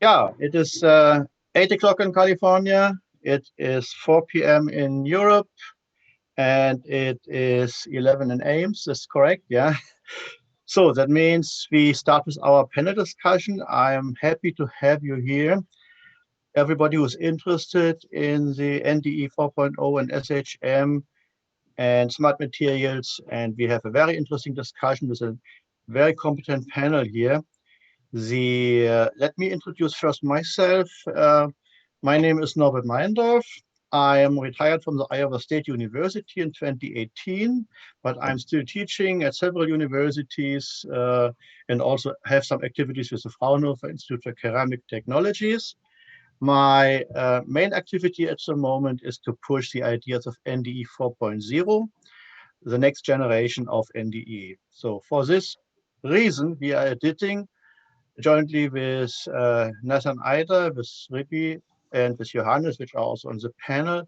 Yeah, it is 8 o'clock in California. It is 4 p.m. in Europe, and it is 11 in Ames. That's correct, yeah. So that means we start with our panel discussion. I'm happy to have you here. Everybody who's interested in the NDE 4.0 and SHM and smart materials, and we have a very interesting discussion with a very competent panel here. Let me introduce first myself. My name is Norbert Meindorf. I am retired from the Iowa State University in 2018, but I'm still teaching at several universities and also have some activities with the Fraunhofer Institute for Ceramic Technologies. My main activity at the moment is to push the ideas of NDE 4.0, the next generation of NDE. So for this reason, we are editing jointly with Nathan Eider, with Ripi, and with Johannes, which are also on the panel,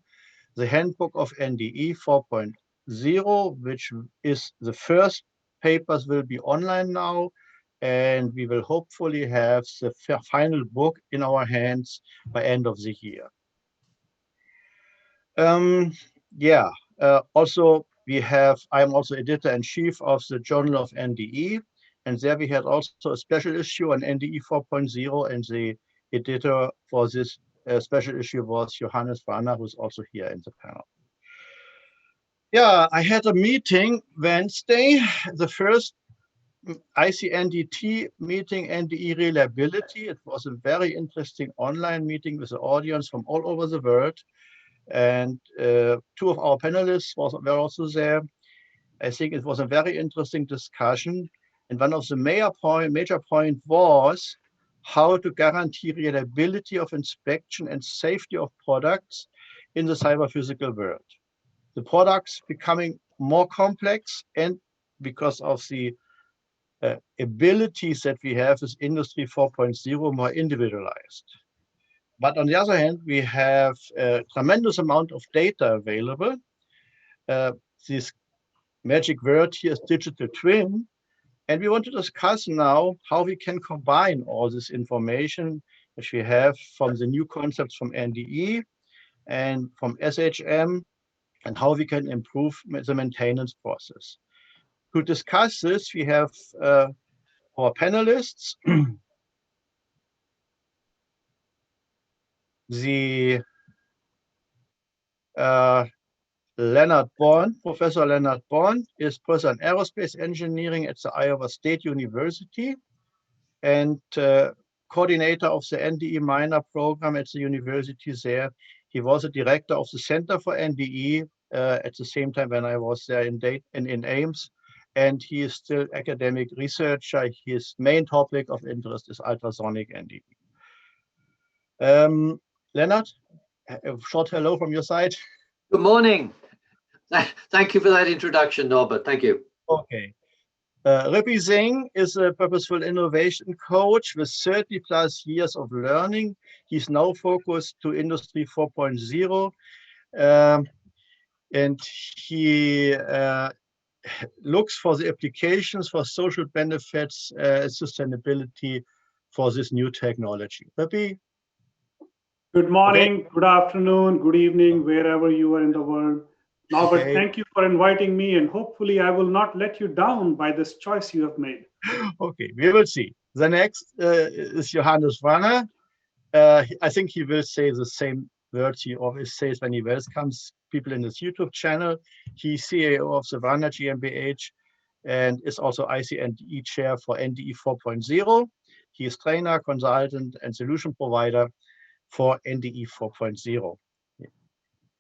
the handbook of NDE 4.0, which is the first papers will be online now, and we will hopefully have the final book in our hands by end of the year. Yeah, also I'm also editor-in-chief of the Journal of NDE, and there we had also a special issue on NDE 4.0, and the editor for this special issue was Johannes Vrana, who's also here in the panel. Yeah, I had a meeting Wednesday, the first ICNDT meeting, NDE reliability. It was a very interesting online meeting with the audience from all over the world. And two of our panelists were also there. I think it was a very interesting discussion. And one of the major point was how to guarantee reliability of inspection and safety of products in the cyber-physical world. The products becoming more complex, and because of the abilities that we have with Industry 4.0, more individualized. But on the other hand, we have a tremendous amount of data available. This magic word here is digital twin. And we want to discuss now how we can combine all this information which we have from the new concepts from NDE and from SHM, and how we can improve the maintenance process. To discuss this, we have our panelists. The Leonard Bond, Professor Leonard Bond is Professor in Aerospace Engineering at the Iowa State University and coordinator of the NDE minor program at the university there. He was a director of the Center for NDE at the same time when I was there in Ames, and he is still academic researcher. His main topic of interest is ultrasonic NDE. Leonard, a short hello from your side. Good morning. Thank you for that introduction, Norbert. Thank you. Okay. Ripi Singh is a purposeful innovation coach with 30 plus years of learning. He's now focused to Industry 4.0, and he looks for the applications for social benefits, sustainability for this new technology. Ripi? Good morning, okay. Good afternoon, good evening, wherever you are in the world. Norbert, okay. Thank you for inviting me, and hopefully I will not let you down by this choice you have made. Okay, we will see. The next is Johannes Vrana. I think he will say the same words he always says when he welcomes people in his YouTube channel. He's CEO of the Vrana GmbH and is also ICNDE chair for NDE 4.0. He is trainer, consultant, and solution provider for NDE 4.0.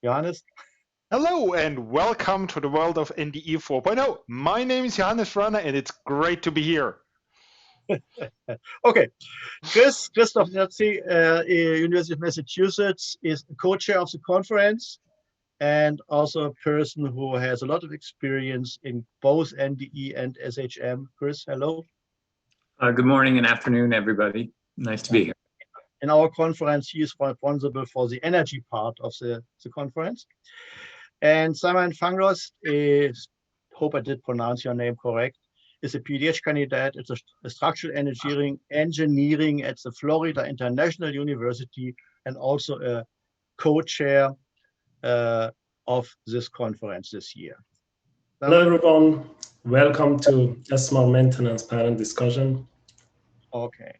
Johannes? Hello and welcome to the world of NDE 4.0. My name is Johannes Vrana and it's great to be here. Okay, Christoph Niezrecki, University of Massachusetts, is co-chair of the conference and also a person who has a lot of experience in both NDE and SHM. Chris, hello. Good morning and afternoon, everybody. Nice to be here. In our conference, he is responsible for the energy part of the conference. And Saman Farhangdoust is, hope I did pronounce your name correct, is a PhD candidate. It's a structural engineering at the Florida International University, and also a co-chair of this conference this year. Hello, everyone. Welcome to SMR Maintenance Panel Discussion. Okay.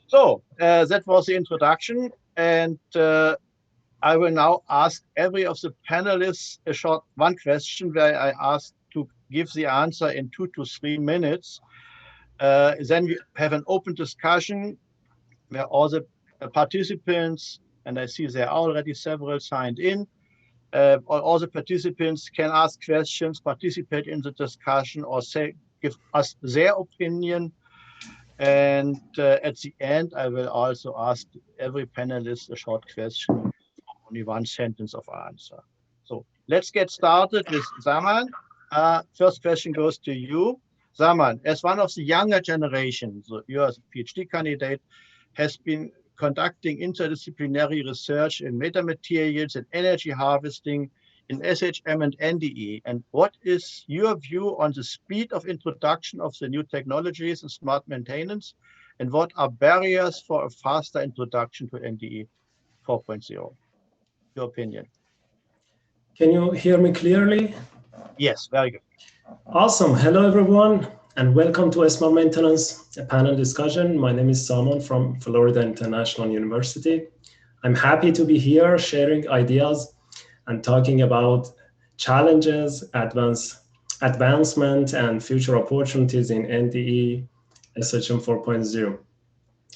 So that was the introduction, and I will now ask every of the panelists a short one question where I ask to give the answer in 2 to 3 minutes. Then we have an open discussion where all the participants, and I see there are already several signed in, all the participants can ask questions, participate in the discussion, or give us their opinion. And at the end, I will also ask every panelist a short question, only 1 sentence of answer. So let's get started with Saman. First question goes to you. Saman, as one of the younger generations, so you as a PhD candidate, has been conducting interdisciplinary research in metamaterials and energy harvesting in SHM and NDE. And what is your view on the speed of introduction of the new technologies in smart maintenance? And what are barriers for a faster introduction to NDE 4.0? Your opinion. Can you hear me clearly? Yes, very good. Awesome. Hello, everyone, and welcome to SMR Maintenance Panel Discussion. My name is Saman from Florida International University. I'm happy to be here sharing ideas and talking about challenges, advancement, and future opportunities in NDE SHM 4.0.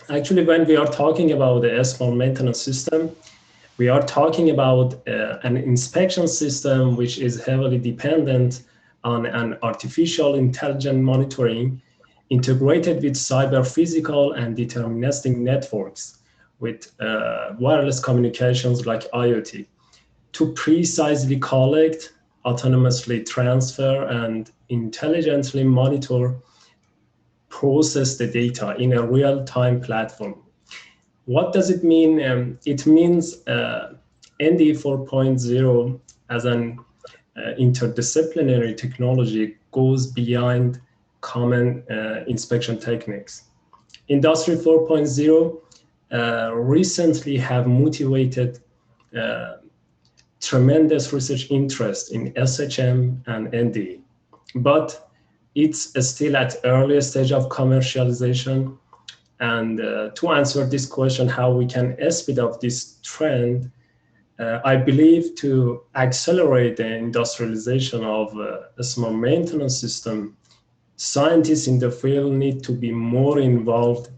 Actually, when we are talking about the SMR maintenance system, we are talking about an inspection system which is heavily dependent on an artificial intelligent monitoring integrated with cyber physical and deterministic networks with wireless communications like IoT to precisely collect, autonomously transfer, and intelligently monitor, process the data in a real-time platform. What does it mean? It means NDE 4.0 as an interdisciplinary technology goes beyond common inspection techniques. Industry 4.0 recently have motivated tremendous research interest in SHM and NDE, but it's still at early stage of commercialization. And to answer this question, how we can speed up this trend, I believe to accelerate the industrialization of a smart maintenance system, scientists in the field need to be more involved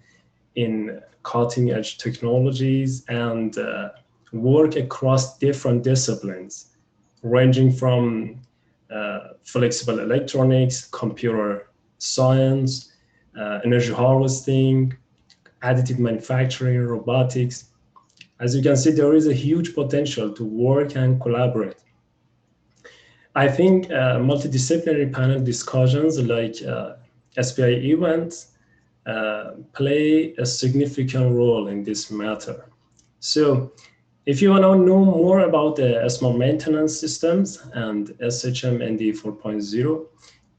in cutting edge technologies and work across different disciplines, ranging from flexible electronics, computer science, energy harvesting, additive manufacturing, robotics. As you can see, there is a huge potential to work and collaborate. I think multidisciplinary panel discussions like SPIE events play a significant role in this matter. So if you want to know more about the smart maintenance systems and SHM NDE 4.0,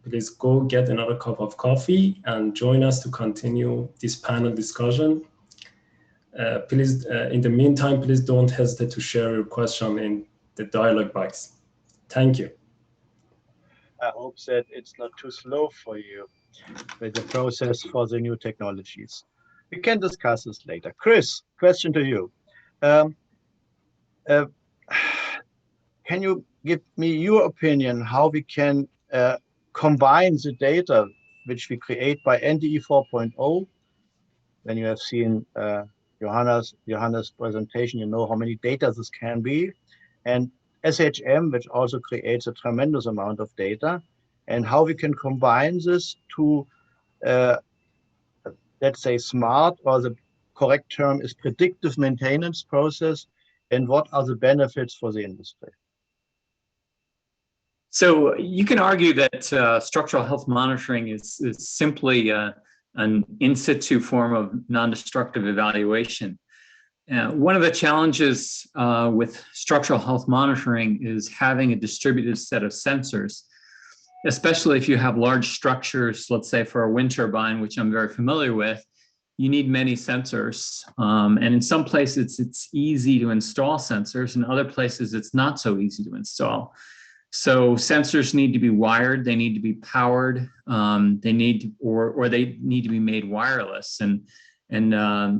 please go get another cup of coffee and join us to continue this panel discussion. Please, in the meantime, please don't hesitate to share your question in the dialog box. Thank you. I hope that it's not too slow for you with the process for the new technologies. We can discuss this later. Chris, question to you. Can you give me your opinion how we can combine the data which we create by NDE 4.0? When you have seen Johannes' presentation, you know how many data this can be. And SHM, which also creates a tremendous amount of data, and how we can combine this to, let's say, smart, or the correct term is predictive maintenance process, and what are the benefits for the industry? So you can argue that structural health monitoring is simply an in situ form of non-destructive evaluation. One of the challenges with structural health monitoring is having a distributed set of sensors. especially if you have large structures, let's say for a wind turbine, which I'm very familiar with, you need many sensors. And in some places it's easy to install sensors, in other places it's not so easy to install. So sensors need to be wired, they need to be powered, they need to, or they need to be made wireless. And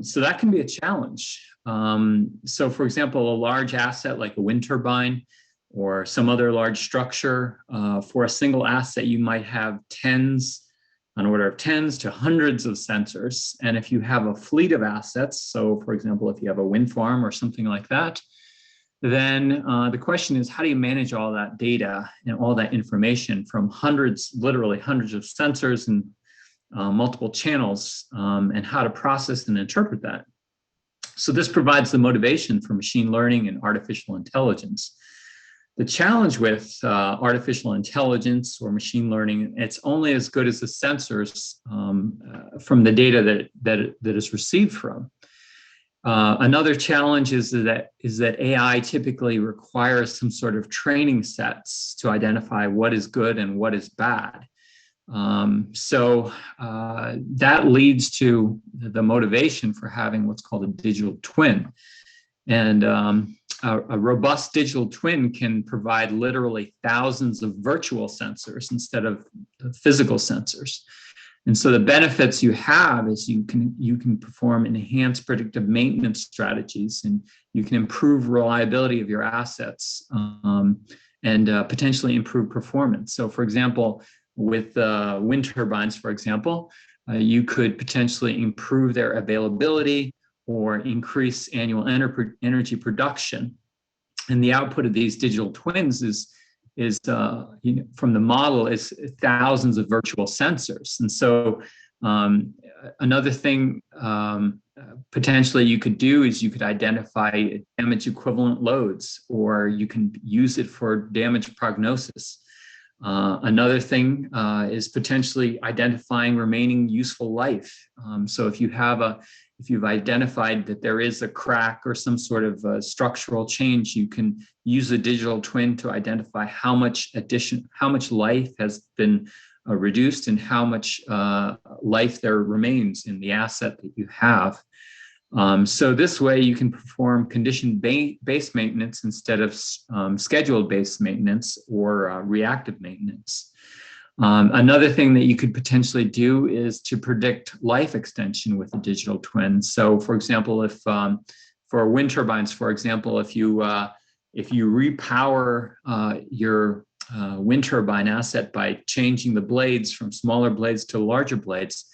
so that can be a challenge. So for example, a large asset like a wind turbine or some other large structure, for a single asset, you might have on order of tens to hundreds of sensors. And if you have a fleet of assets, so for example, if you have a wind farm or something like that, then the question is, how do you manage all that data and all that information from literally hundreds of sensors and multiple channels, and how to process and interpret that? So this provides the motivation for machine learning and artificial intelligence. The challenge with artificial intelligence or machine learning, it's only as good as the sensors from the data that is received from. Another challenge is that AI typically requires some sort of training sets to identify what is good and what is bad. So that leads to the motivation for having what's called a digital twin. And a robust digital twin can provide literally thousands of virtual sensors instead of physical sensors. And so the benefits you have is you can perform enhanced predictive maintenance strategies, and you can improve reliability of your assets, and potentially improve performance. So for example, with wind turbines, for example, you could potentially improve their availability or increase annual energy production. And the output of these digital twins is from the model is thousands of virtual sensors. And so another thing potentially you could do is you could identify damage equivalent loads, or you can use it for damage prognosis. Another thing is potentially identifying remaining useful life. So if you've identified that there is a crack or some sort of structural change, you can use a digital twin to identify how much life has been reduced and how much life there remains in the asset that you have. So this way you can perform condition-based maintenance instead of scheduled-based maintenance or reactive maintenance. Another thing that you could potentially do is to predict life extension with a digital twin. So for example, if for wind turbines, for example, if you repower your wind turbine asset by changing the blades from smaller blades to larger blades,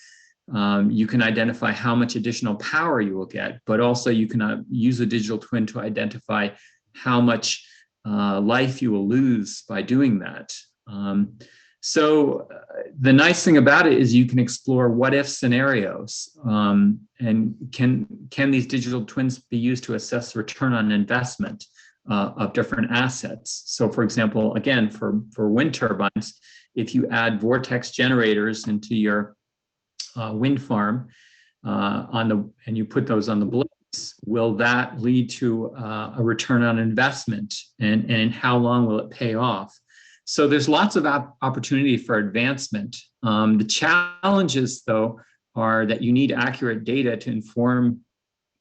you can identify how much additional power you will get, but also you can use a digital twin to identify how much life you will lose by doing that. So the nice thing about it is you can explore what-if scenarios, and can these digital twins be used to assess return on investment of different assets? So for example, again, for wind turbines, if you add vortex generators into your wind farm and you put those on the blades, will that lead to a return on investment, and how long will it pay off? So there's lots of opportunity for advancement. The challenges, though, are that you need accurate data to inform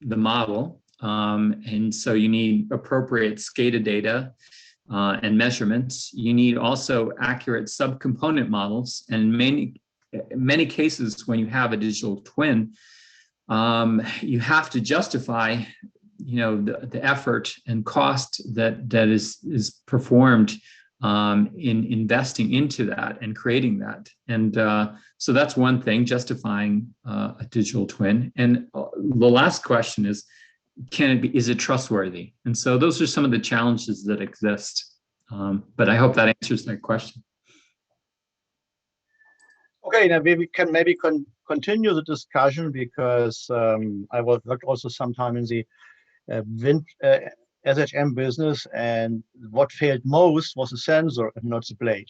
the model. And so you need appropriate SCADA data and measurements. You need also accurate subcomponent models. And in many cases, when you have a digital twin, you have to justify, the effort and cost that is performed in investing into that and creating that. And so that's one thing, justifying a digital twin. And the last question is, is it trustworthy? And so those are some of the challenges that exist. But I hope that answers that question. Okay, now we can maybe continue the discussion, because I worked also sometime in the wind SHM business, and what failed most was the sensor and not the blade.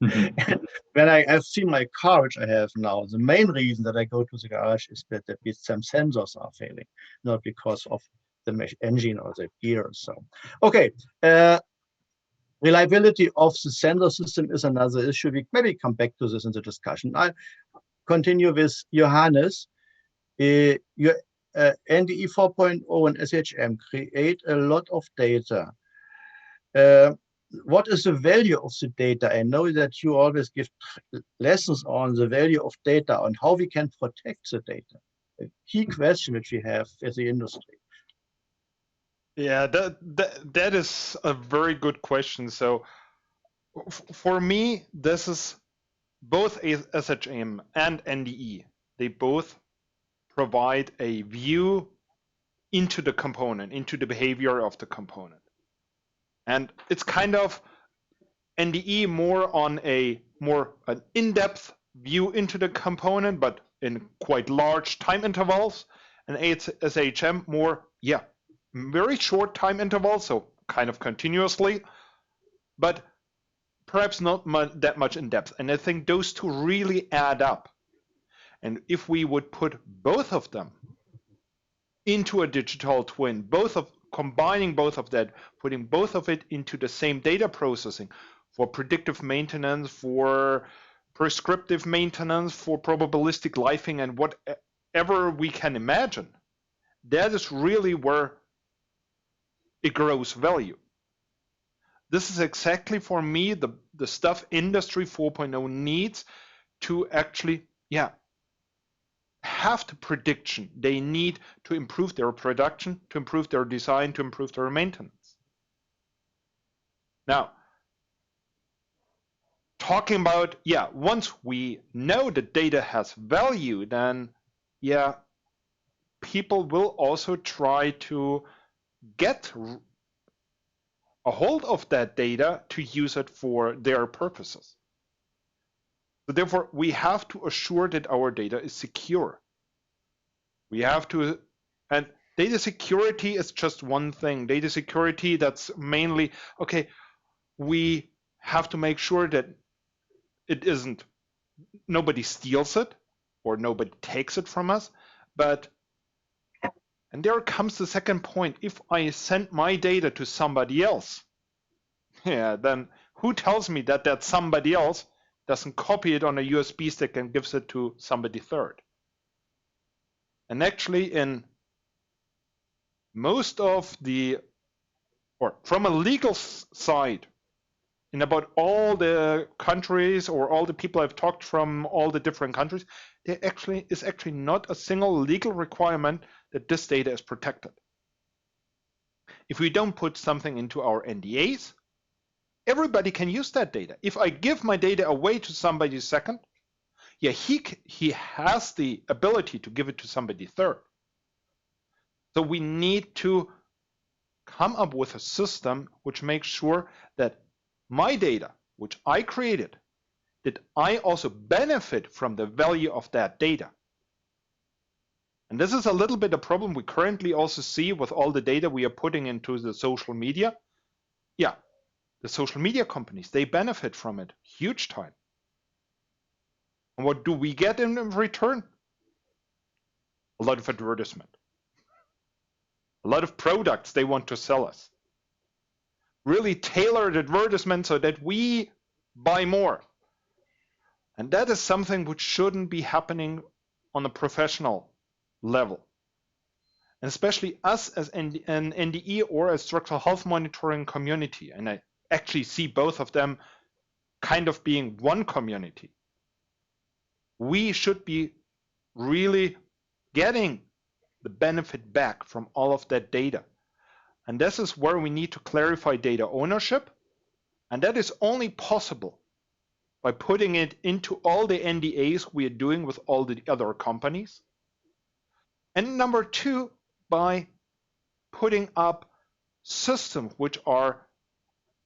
And when I've seen my car, which I have now, the main reason that I go to the garage is that some sensors are failing, not because of the engine or the gears. So, okay. Reliability of the sensor system is another issue. We maybe come back to this in the discussion. I continue with Johannes. Your NDE 4.0 and SHM create a lot of data. What is the value of the data? I know that you always give lessons on the value of data and how we can protect the data. A key question which we have as the industry. Yeah, that is a very good question. So for me, this is both SHM and NDE. They both provide a view into the component, into the behavior of the component. And it's kind of NDE more on an in-depth view into the component, but in quite large time intervals, and SHM more, yeah, very short time intervals, so kind of continuously, but perhaps not that much in depth. And I think those two really add up. And if we would put both of them into a digital twin, combining both of that, putting both of it into the same data processing for predictive maintenance, for prescriptive maintenance, for probabilistic lifing, and whatever we can imagine, that is really where it grows value. This is exactly for me the stuff Industry 4.0 needs to actually, yeah, have the prediction they need to improve their production, to improve their design, to improve their maintenance. Now, talking about, yeah, once we know that data has value, then, yeah, people will also try to get a hold of that data to use it for their purposes. So therefore, we have to assure that our data is secure. We have to, and data security is just one thing. Data security, that's mainly, okay, we have to make sure that it isn't, nobody steals it or nobody takes it from us. But, and there comes the second point, if I send my data to somebody else, yeah, then who tells me that that somebody else doesn't copy it on a USB stick and gives it to somebody third? And actually in most of the, or from a legal side, in about all the countries or all the people I've talked from all the different countries, there actually is actually not a single legal requirement that this data is protected. If we don't put something into our NDAs, everybody can use that data. If I give my data away to somebody second, yeah, he has the ability to give it to somebody third. So we need to come up with a system which makes sure that my data, which I created, that I also benefit from the value of that data. And this is a little bit a problem we currently also see with all the data we are putting into the social media. Yeah, the social media companies, they benefit from it huge time. And what do we get in return? A lot of advertisement. A lot of products they want to sell us. Really tailored advertisement so that we buy more. And that is something which shouldn't be happening on a professional level. And especially us as an NDE or a structural health monitoring community. And I actually see both of them kind of being one community. We should be really getting the benefit back from all of that data. And this is where we need to clarify data ownership. And that is only possible by putting it into all the NDAs we are doing with all the other companies. And number two, by putting up systems which are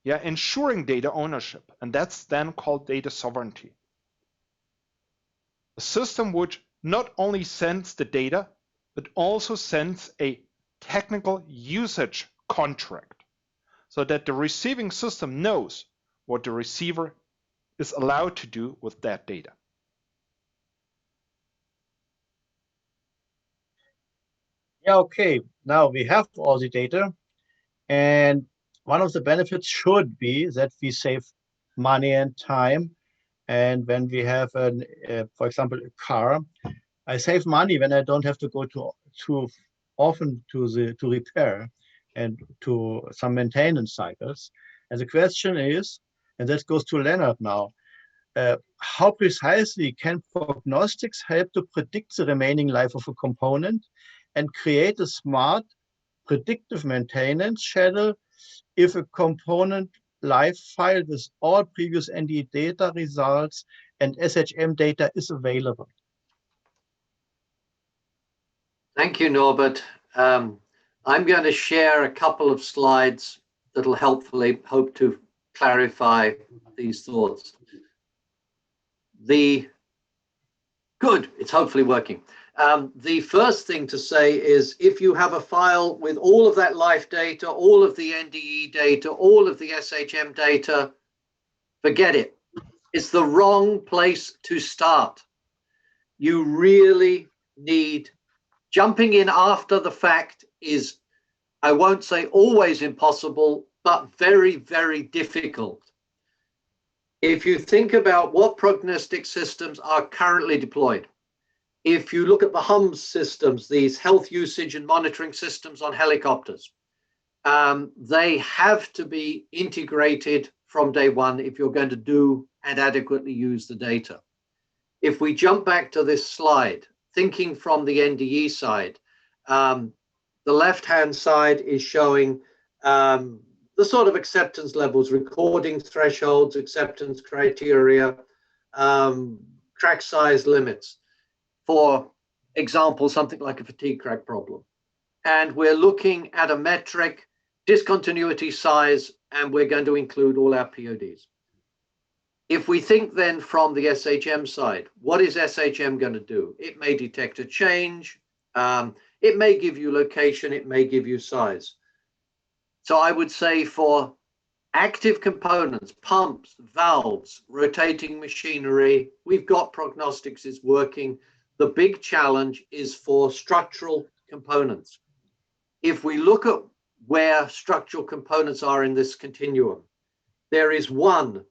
ensuring data ownership. And that's then called data sovereignty. A system which not only sends the data, but also sends a technical usage contract so that the receiving system knows what the receiver is allowed to do with that data. Yeah, okay. Now we have all the data, and one of the benefits should be that we save money and time. And when we have, for example, a car, I save money when I don't have to go too often to repair and to some maintenance cycles. And the question is, and that goes to Leonard now, how precisely can prognostics help to predict the remaining life of a component and create a smart predictive maintenance schedule if a component live file with all previous NDE data results and SHM data is available? Thank you, Norbert. I'm going to share a couple of slides that will helpfully hope to clarify these thoughts. Good, it's hopefully working. The first thing to say is if you have a file with all of that life data, all of the NDE data, all of the SHM data, forget it. It's the wrong place to start. You really need, jumping in after the fact is, I won't say always impossible, but very, very difficult. If you think about what prognostic systems are currently deployed, if you look at the HUMS systems, these health usage and monitoring systems on helicopters, they have to be integrated from day one if you're going to do and adequately use the data. If we jump back to this slide, thinking from the NDE side, the left-hand side is showing the sort of acceptance levels, recording thresholds, acceptance criteria, crack size limits. For example, something like a fatigue crack problem. And we're looking at a metric, discontinuity size, and we're going to include all our PODs. If we think then from the SHM side, what is SHM going to do? It may detect a change, it may give you location, it may give you size. So I would say for active components, pumps, valves, rotating machinery, we've got prognostics is working. The big challenge is for structural components. If we look at where structural components are in this continuum, there is one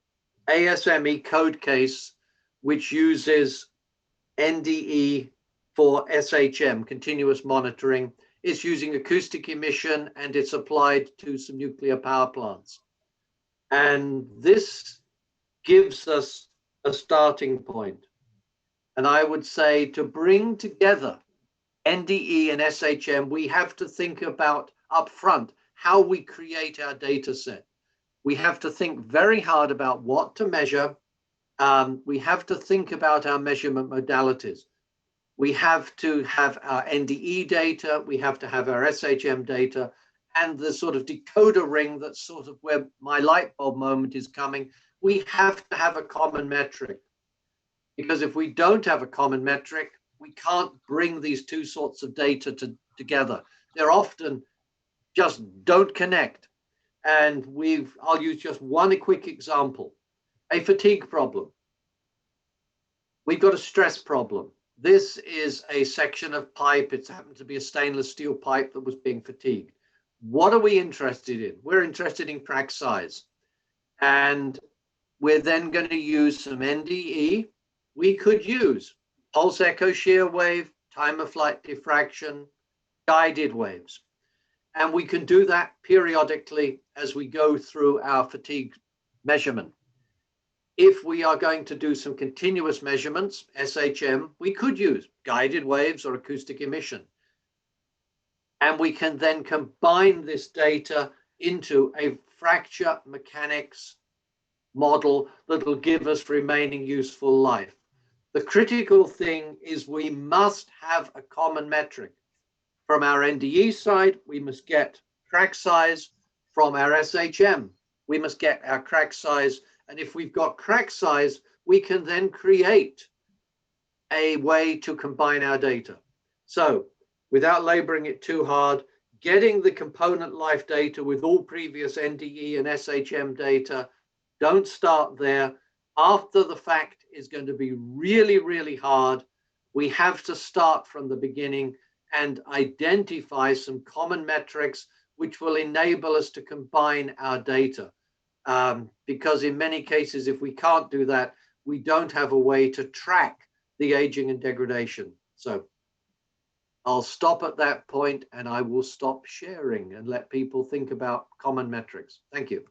ASME code case which uses NDE for SHM, continuous monitoring. It's using acoustic emission and it's applied to some nuclear power plants. And this gives us a starting point. And I would say to bring together NDE and SHM, we have to think about upfront how we create our data set. We have to think very hard about what to measure. We have to think about our measurement modalities. We have to have our NDE data. We have to have our SHM data. And the sort of decoder ring, that's sort of where my light bulb moment is coming. We have to have a common metric. Because if we don't have a common metric, we can't bring these two sorts of data together. They're often just don't connect. And I'll use just one quick example, a fatigue problem. We've got a stress problem. This is a section of pipe. It's happened to be a stainless steel pipe that was being fatigued. What are we interested in? We're interested in crack size. And we're then going to use some NDE. We could use pulse echo shear wave, time of flight diffraction, guided waves. And we can do that periodically as we go through our fatigue measurement. If we are going to do some continuous measurements, SHM, we could use guided waves or acoustic emission. And we can then combine this data into a fracture mechanics model that will give us remaining useful life. The critical thing is we must have a common metric. From our NDE side, we must get crack size. From our SHM, we must get our crack size. And if we've got crack size, we can then create a way to combine our data. So without laboring it too hard, getting the component life data with all previous NDE and SHM data, don't start there. After the fact is going to be really, really hard. We have to start from the beginning and identify some common metrics which will enable us to combine our data. Because in many cases, if we can't do that, we don't have a way to track the aging and degradation. So I'll stop at that point and I will stop sharing and let people think about common metrics. Thank you.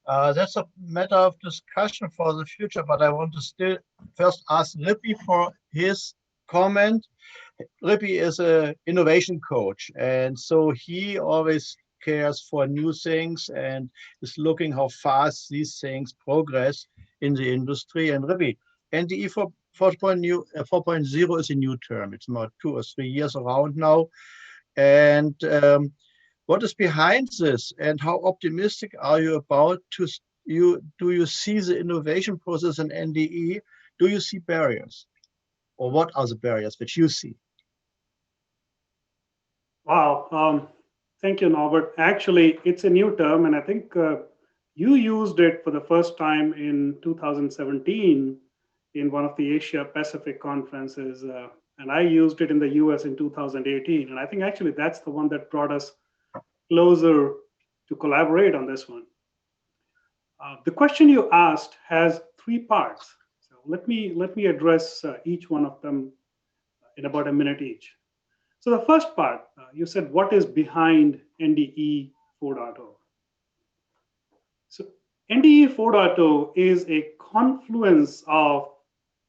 That's a matter of discussion for the future, but I want to still first ask Ripi for his comment. Ripi is an innovation coach, and so he always cares for new things and is looking how fast these things progress in the industry. And Ripi, NDE 4.0 is a new term. It's about 2 or 3 years around now. And what is behind this, and how optimistic are you about do you see the innovation process in NDE? Do you see barriers, or what are the barriers which you see? Wow, thank you, Norbert. Actually, it's a new term, and I think you used it for the first time in 2017 in one of the Asia Pacific conferences, and I used it in the US in 2018. And I think actually that's the one that brought us closer to collaborate on this one. The question you asked has 3 parts. So let me address each one of them in about a minute each. So the first part, you said, what is behind NDE 4.0? So NDE 4.0 is a confluence of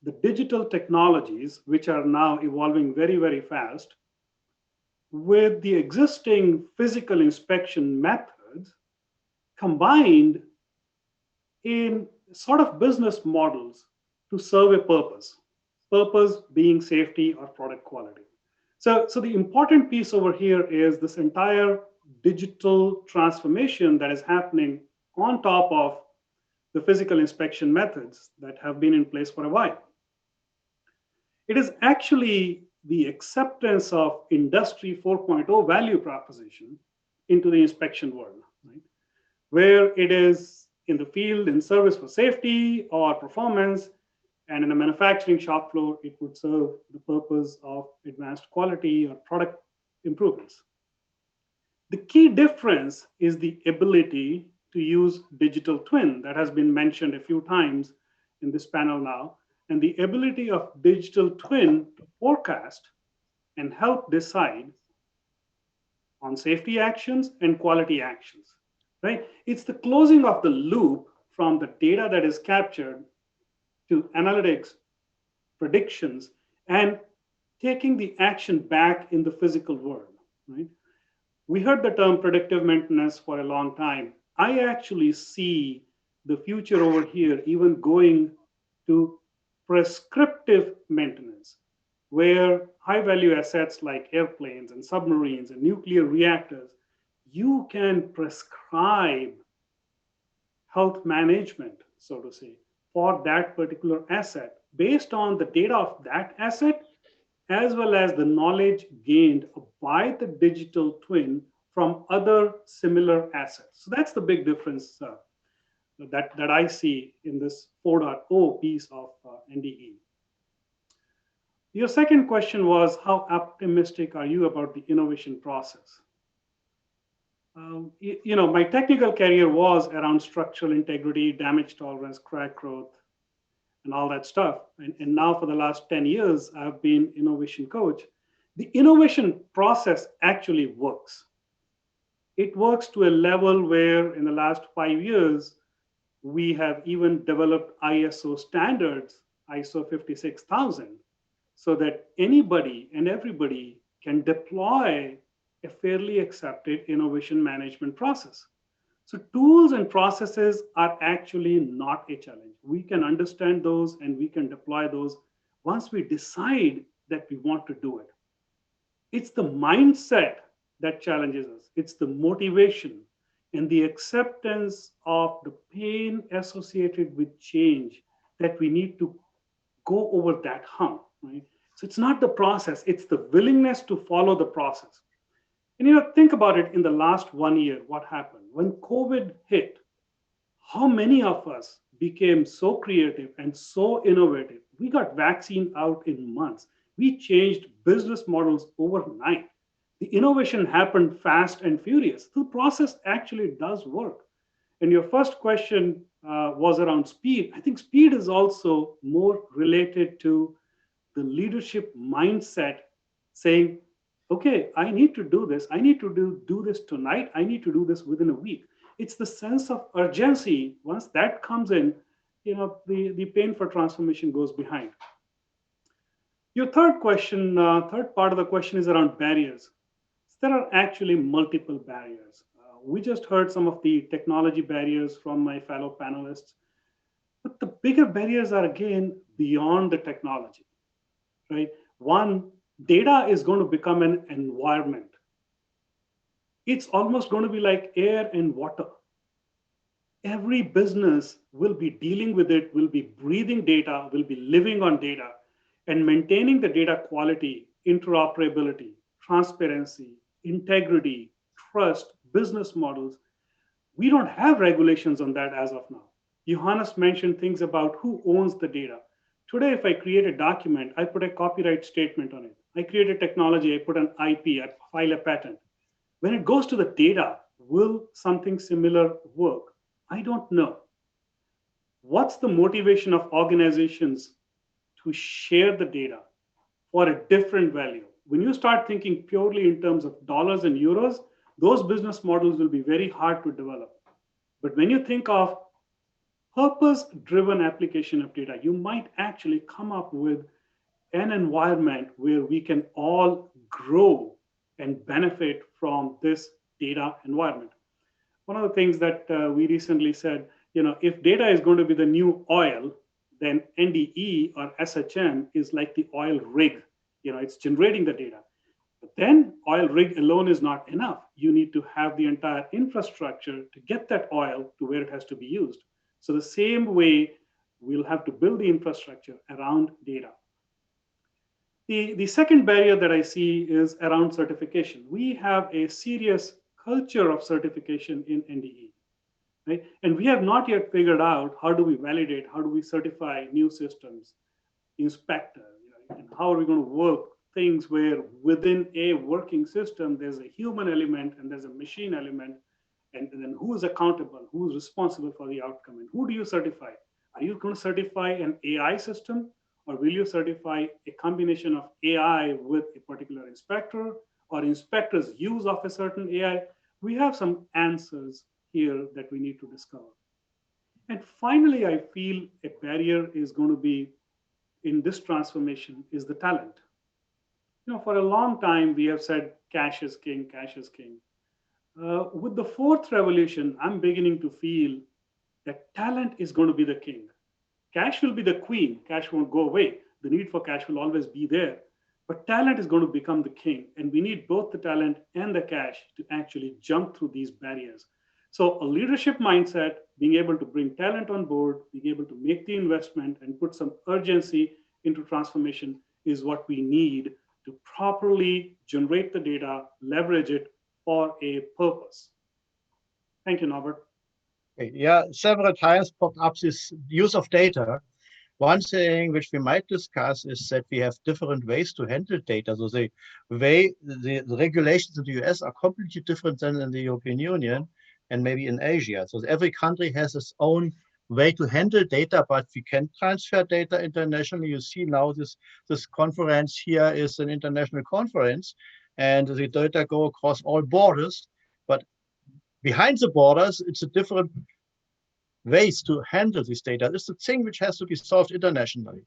the digital technologies, which are now evolving very, very fast, with the existing physical inspection methods combined in sort of business models to serve a purpose being safety or product quality. So the important piece over here is this entire digital transformation that is happening on top of the physical inspection methods that have been in place for a while. It is actually the acceptance of Industry 4.0 value proposition into the inspection world, right? Where it is in the field in service for safety or performance, and in a manufacturing shop floor, it would serve the purpose of advanced quality or product improvements. The key difference is the ability to use digital twin that has been mentioned a few times in this panel now, and the ability of digital twin to forecast and help decide on safety actions and quality actions, right? It's the closing of the loop from the data that is captured to analytics, predictions, and taking the action back in the physical world, right? We heard the term predictive maintenance for a long time. I actually see the future over here even going to prescriptive maintenance, where high-value assets like airplanes and submarines and nuclear reactors, you can prescribe health management, so to say, for that particular asset based on the data of that asset, as well as the knowledge gained by the digital twin from other similar assets. So that's the big difference that I see in this 4.0 piece of NDE. Your second question was, how optimistic are you about the innovation process? You know, my technical career was around structural integrity, damage tolerance, crack growth, and all that stuff. And now for the last 10 years, I've been innovation coach. The innovation process actually works. It works to a level where in the last 5 years, we have even developed ISO standards, ISO 56000, so that anybody and everybody can deploy a fairly accepted innovation management process. So tools and processes are actually not a challenge. We can understand those and we can deploy those once we decide that we want to do it. It's the mindset that challenges us. It's the motivation and the acceptance of the pain associated with change that we need to go over that hump, right? So it's not the process, it's the willingness to follow the process. And you know, think about it in the last 1 year, what happened? When COVID hit, how many of us became so creative and so innovative? We got vaccine out in months. We changed business models overnight. The innovation happened fast and furious. The process actually does work. And your first question was around speed. I think speed is also more related to the leadership mindset saying, okay, I need to do this. I need to do this tonight. I need to do this within a week. It's the sense of urgency. Once that comes in, the pain for transformation goes behind. Your third question, third part of the question is around barriers. There are actually multiple barriers. We just heard some of the technology barriers from my fellow panelists, but the bigger barriers are again beyond the technology, right? One, data is going to become an environment. It's almost going to be like air and water. Every business will be dealing with it, will be breathing data, will be living on data, and maintaining the data quality, interoperability, transparency, integrity, trust, business models. We don't have regulations on that as of now. Johannes mentioned things about who owns the data. Today, if I create a document, I put a copyright statement on it. I create a technology, I put an IP, I file a patent. When it goes to the data, will something similar work? I don't know. What's the motivation of organizations to share the data for a different value? When you start thinking purely in terms of dollars and euros, those business models will be very hard to develop. But when you think of purpose-driven application of data, you might actually come up with an environment where we can all grow and benefit from this data environment. One of the things that we recently said, if data is going to be the new oil, then NDE or SHM is like the oil rig. It's generating the data. But then oil rig alone is not enough. You need to have the entire infrastructure to get that oil to where it has to be used. So the same way, we'll have to build the infrastructure around data. The second barrier that I see is around certification. We have a serious culture of certification in NDE, right? And we have not yet figured out how do we validate, how do we certify new systems, inspect, and how are we going to work things where within a working system, there's a human element and there's a machine element, and then who is accountable, who is responsible for the outcome, and who do you certify? Are you going to certify an AI system, or will you certify a combination of AI with a particular inspector, or inspector's use of a certain AI? We have some answers here that we need to discover. And finally, I feel a barrier is going to be in this transformation is the talent. For a long time, we have said cash is king, cash is king. With the fourth revolution, I'm beginning to feel that talent is going to be the king. Cash will be the queen. Cash won't go away. The need for cash will always be there. But talent is going to become the king. And we need both the talent and the cash to actually jump through these barriers. So a leadership mindset, being able to bring talent on board, being able to make the investment and put some urgency into transformation is what we need to properly generate the data, leverage it for a purpose. Thank you, Norbert. Yeah, several times popped up this use of data. One thing which we might discuss is that we have different ways to handle data. So the regulations in the US are completely different than in the European Union and maybe in Asia. So every country has its own way to handle data, but we can transfer data internationally. You see now this conference here is an international conference, and the data go across all borders. But behind the borders, it's a different ways to handle this data. It's the thing which has to be solved internationally.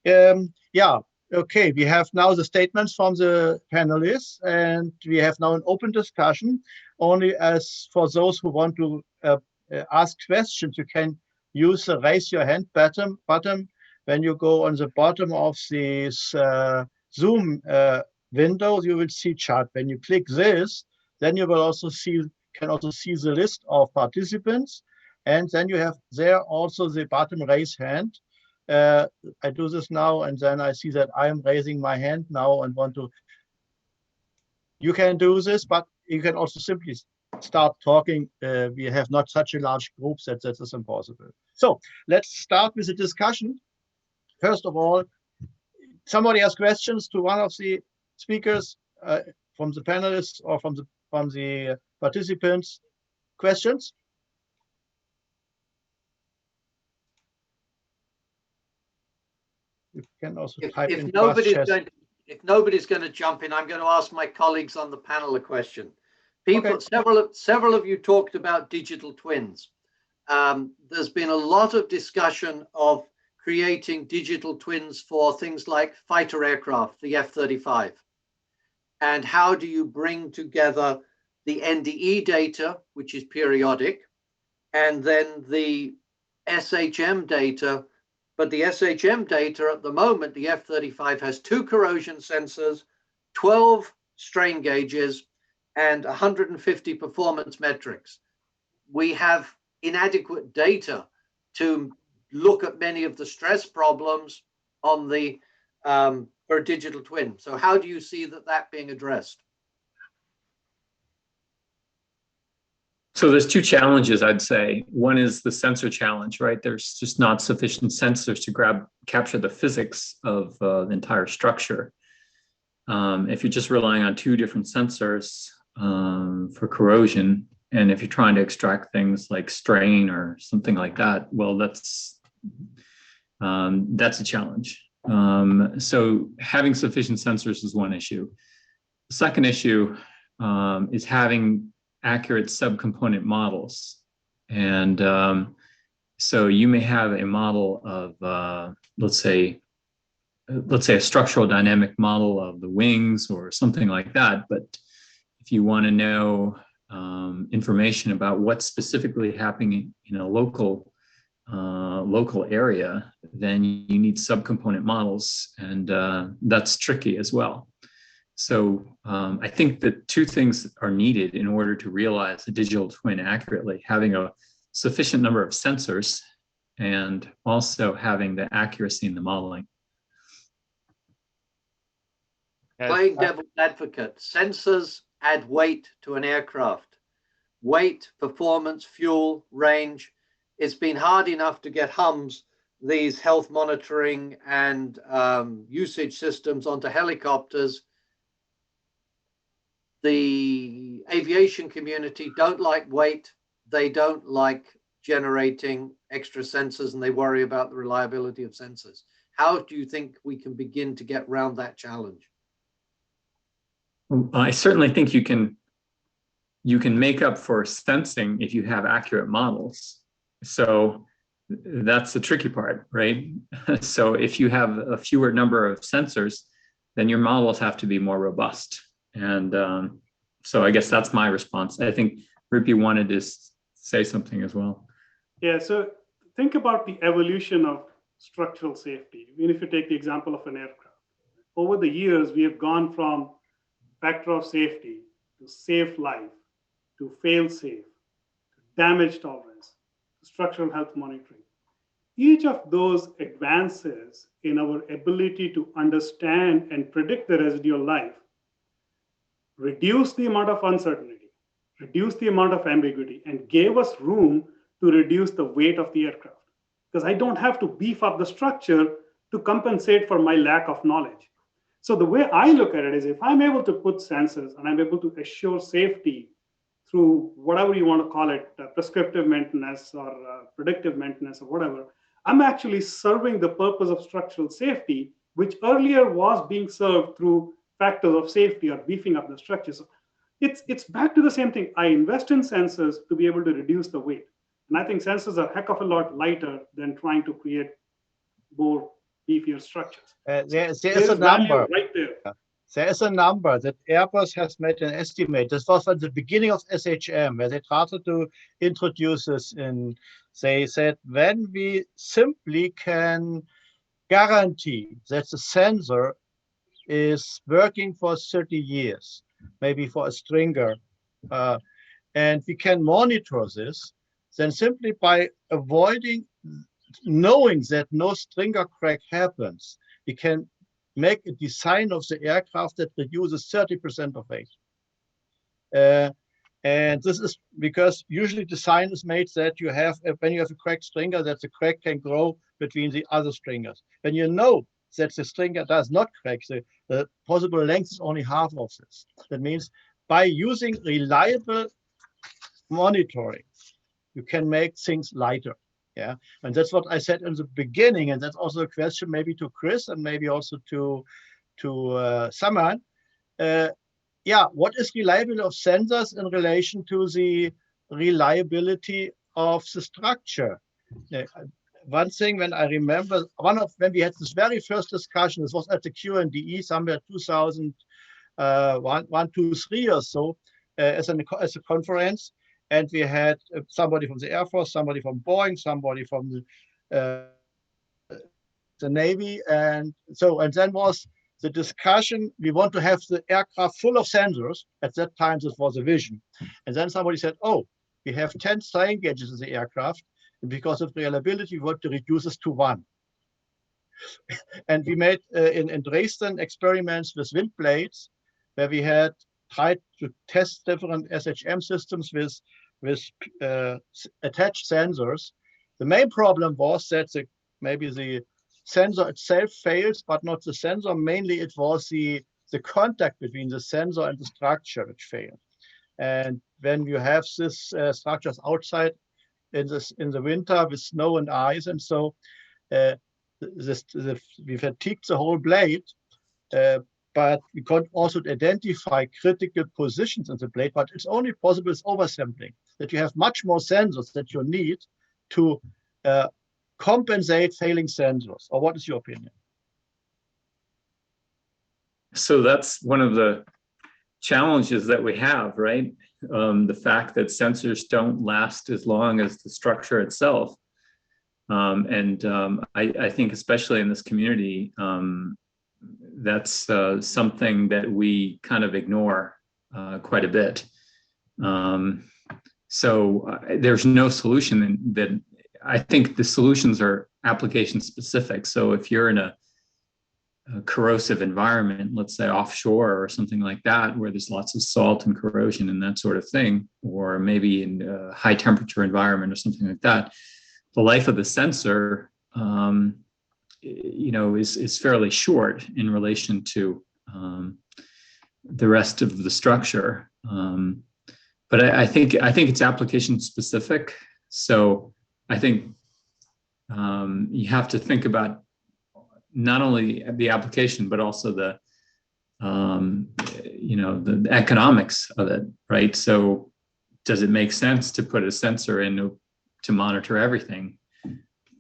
Yeah, okay, we have now the statements from the panelists, and we have now an open discussion. Only as for those who want to ask questions, you can use the raise your hand button. When you go on the bottom of this Zoom window, you will see chat. When you click this, then you will also can also see the list of participants. And then you have there also the button raise hand. I do this now, and then I see that I am raising my hand now and want to. You can do this, but you can also simply start talking. We have not such a large group that is impossible. So let's start with the discussion. First of all, somebody has questions to one of the speakers. from the panelists or from the participants? Questions? You can also type in if nobody's going to jump in, I'm going to ask my colleagues on the panel a question. People, okay. Several of you talked about digital twins. There's been a lot of discussion of creating digital twins for things like fighter aircraft, the F-35. And how do you bring together the NDE data, which is periodic, and then the SHM data? But the SHM data at the moment, the F-35 has 2 corrosion sensors, 12 strain gauges, and 150 performance metrics. We have inadequate data to look at many of the stress problems on the for a digital twin. So how do you see that being addressed? So there's 2 challenges, I'd say. One is the sensor challenge, right? There's just not sufficient sensors to capture the physics of the entire structure. If you're just relying on 2 different sensors for corrosion, and if you're trying to extract things like strain or something like that, well, that's a challenge. So having sufficient sensors is one issue. The second issue is having accurate subcomponent models. And so you may have a model of, let's say a structural dynamic model of the wings or something like that. But if you want to know information about what's specifically happening in a local area, then you need subcomponent models, and that's tricky as well. So I think that 2 things are needed in order to realize a digital twin accurately: having a sufficient number of sensors and also having the accuracy in the modeling. Playing devil's advocate, sensors add weight to an aircraft. Weight, performance, fuel, range. It's been hard enough to get HUMS, these health monitoring and usage systems, onto helicopters. The aviation community don't like weight. They don't like generating extra sensors, and they worry about the reliability of sensors. How do you think we can begin to get around that challenge? I certainly think you can make up for sensing if you have accurate models. So that's the tricky part, right? So if you have a fewer number of sensors, then your models have to be more robust. And so I guess that's my response. I think Ripi wanted to say something as well. Yeah, so think about the evolution of structural safety. Even if you take the example of an aircraft, over the years, we have gone from factor of safety to safe life, to fail safe, to damage tolerance, to structural health monitoring. Each of those advances in our ability to understand and predict the residual life reduce the amount of uncertainty, reduce the amount of ambiguity, and gave us room to reduce the weight of the aircraft. Because I don't have to beef up the structure to compensate for my lack of knowledge. So the way I look at it is, if I'm able to put sensors and I'm able to assure safety through whatever you want to call it, prescriptive maintenance or predictive maintenance or whatever, I'm actually serving the purpose of structural safety, which earlier was being served through factors of safety or beefing up the structure. So it's back to the same thing. I invest in sensors to be able to reduce the weight. And I think sensors are a heck of a lot lighter than trying to create more beefier structures. There's a number right there. There is a number that Airbus has made an estimate. This was at the beginning of SHM, where they started to introduce this in. They said, when we simply can guarantee that the sensor is working for 30 years, maybe for a stringer, and we can monitor this, then simply by knowing that no stringer crack happens, we can make a design of the aircraft that reduces 30% of weight. And this is because usually design is made that you have, when you have a cracked stringer, that the crack can grow between the other stringers. When you know that the string does not crack. The possible length is only half of this. That means by using reliable monitoring, you can make things lighter. Yeah, and that's what I said in the beginning, and that's also a question maybe to Chris and maybe also to Saman. Yeah, what is reliability of sensors in relation to the reliability of the structure? One thing, when I remember, when we had this very first discussion, this was at the NDE somewhere 2001, 2, 3 or so, as a conference, and we had somebody from the Air Force, somebody from Boeing, somebody from the Navy, and then was the discussion. We want to have the aircraft full of sensors. At that time, this was a vision, and then somebody said, "Oh, we have 10 strain gauges in the aircraft, and because of reliability, we want to reduce this to 1." And we made in Dresden experiments with wind blades, where we had tried to test different SHM systems with attached sensors. The main problem was that maybe the sensor itself fails, but not the sensor. Mainly it was the contact between the sensor and the structure which failed. And when you have this structures outside in the winter with snow and ice, and so we fatigued the whole blade, but we could also identify critical positions in the blade, but it's only possible with oversampling, that you have much more sensors that you need to compensate failing sensors. Or what is your opinion? So that's one of the challenges that we have, right? The fact that sensors don't last as long as the structure itself. I think especially in this community, that's something that we kind of ignore quite a bit. So there's no solution that I think the solutions are application specific. So if you're in a corrosive environment, let's say offshore or something like that, where there's lots of salt and corrosion and that sort of thing, or maybe in a high temperature environment or something like that, the life of the sensor, is fairly short in relation to the rest of the structure. But I think it's application specific. So I think you have to think about not only the application, but also the economics of it, right? So does it make sense to put a sensor in to monitor everything?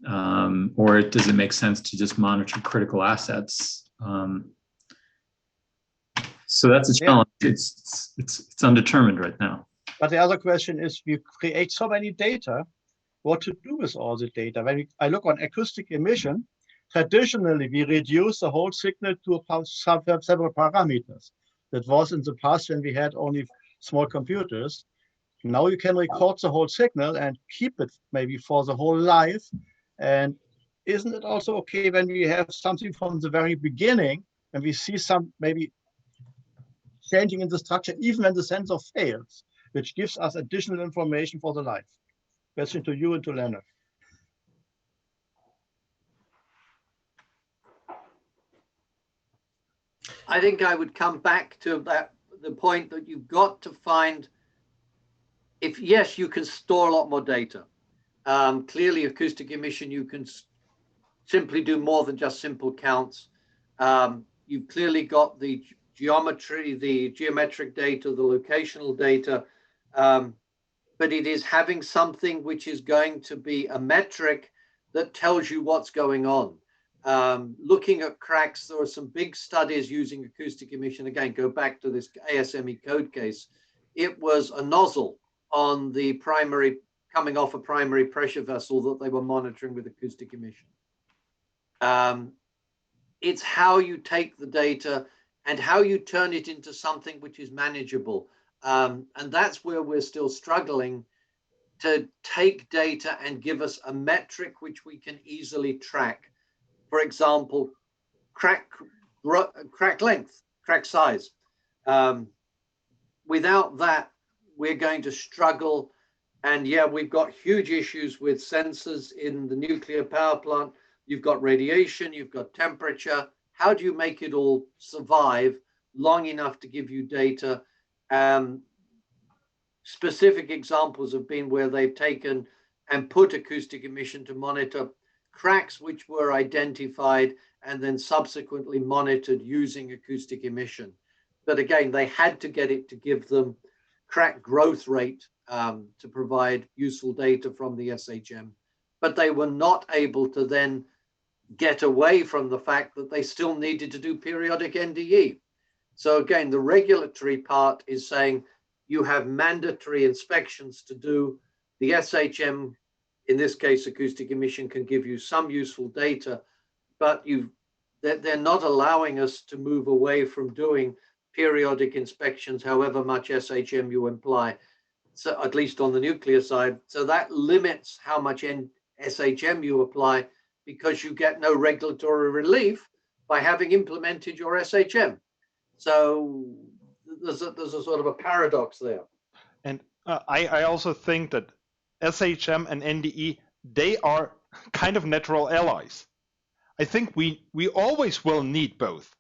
Or does it make sense to just monitor critical assets? So that's a challenge. Yeah. It's undetermined right now. But the other question is, we create so many data, what to do with all the data? When I look on acoustic emission, traditionally we reduce the whole signal to several parameters. That was in the past when we had only small computers. Now you can record the whole signal and keep it maybe for the whole life. And isn't it also okay when we have something from the very beginning and we see some maybe changing in the structure, even when the sensor fails, which gives us additional information for the life? Question to you and to Leonard. I think I would come back to the point that you've got to find, if yes, you can store a lot more data. Clearly, acoustic emission, you can simply do more than just simple counts. You've clearly got the geometry, the geometric data, the locational data, but it is having something which is going to be a metric that tells you what's going on. Looking at cracks, there are some big studies using acoustic emission. Again, go back to this ASME code case. It was a nozzle on the primary, coming off a primary pressure vessel that they were monitoring with acoustic emission. It's how you take the data and how you turn it into something which is manageable. And that's where we're still struggling to take data and give us a metric which we can easily track. For example, crack length, crack size. Without that, we're going to struggle. And yeah, we've got huge issues with sensors in the nuclear power plant. you've got radiation, you've got temperature. How do you make it all survive long enough to give you data? Specific examples have been where they've taken and put acoustic emission to monitor cracks which were identified and then subsequently monitored using acoustic emission. But again, they had to get it to give them crack growth rate to provide useful data from the SHM. But they were not able to then get away from the fact that they still needed to do periodic NDE. So again, the regulatory part is saying you have mandatory inspections to do. The SHM, in this case, acoustic emission, can give you some useful data, but they're not allowing us to move away from doing periodic inspections, however much SHM you imply, so at least on the nuclear side. So that limits how much SHM you apply, because you get no regulatory relief by having implemented your SHM. So there's a sort of a paradox there. And I also think that SHM and NDE, they are kind of natural allies. I think we always will need both.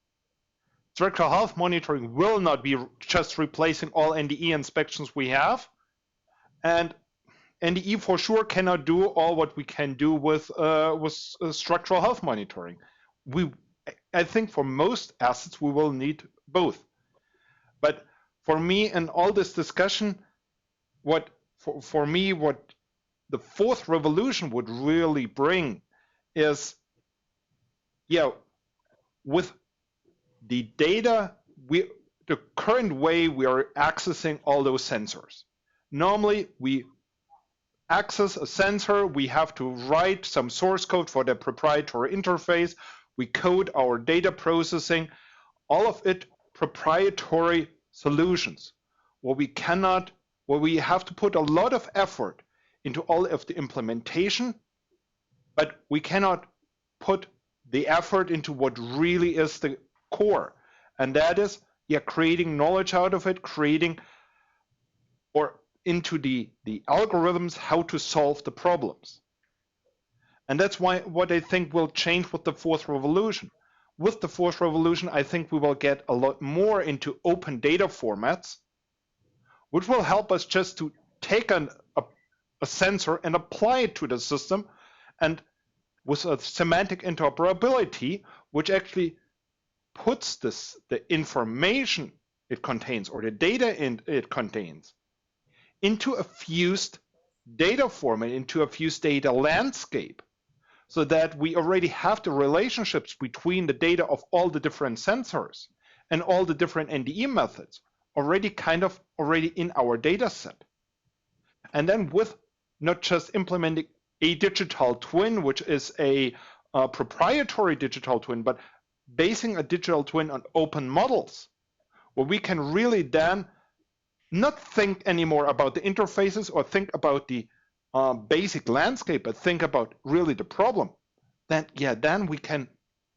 Structural health monitoring will not be just replacing all NDE inspections we have, and NDE for sure cannot do all what we can do with structural health monitoring. I think for most assets we will need both. But for me, in all this discussion, what the fourth revolution would really bring is, with the data, the current way we are accessing all those sensors. Normally, we access a sensor, we have to write some source code for the proprietary interface, we code our data processing, all of it proprietary solutions, where we have to put a lot of effort into all of the implementation, but we cannot put the effort into what really is the core, and that is creating knowledge out of it, into the algorithms how to solve the problems. And that's what I think will change with the fourth revolution. With the fourth revolution, I think we will get a lot more into open data formats, which will help us just to take a sensor and apply it to the system, and with a semantic interoperability, which actually puts the information it contains or the data it contains into a fused data format, into a fused data landscape, so that we already have the relationships between the data of all the different sensors and all the different NDE methods already in our data set. And then with not just implementing a digital twin, which is a proprietary digital twin, but basing a digital twin on open models, where we can really then not think anymore about the interfaces or think about the basic landscape, but think about really the problem, then we can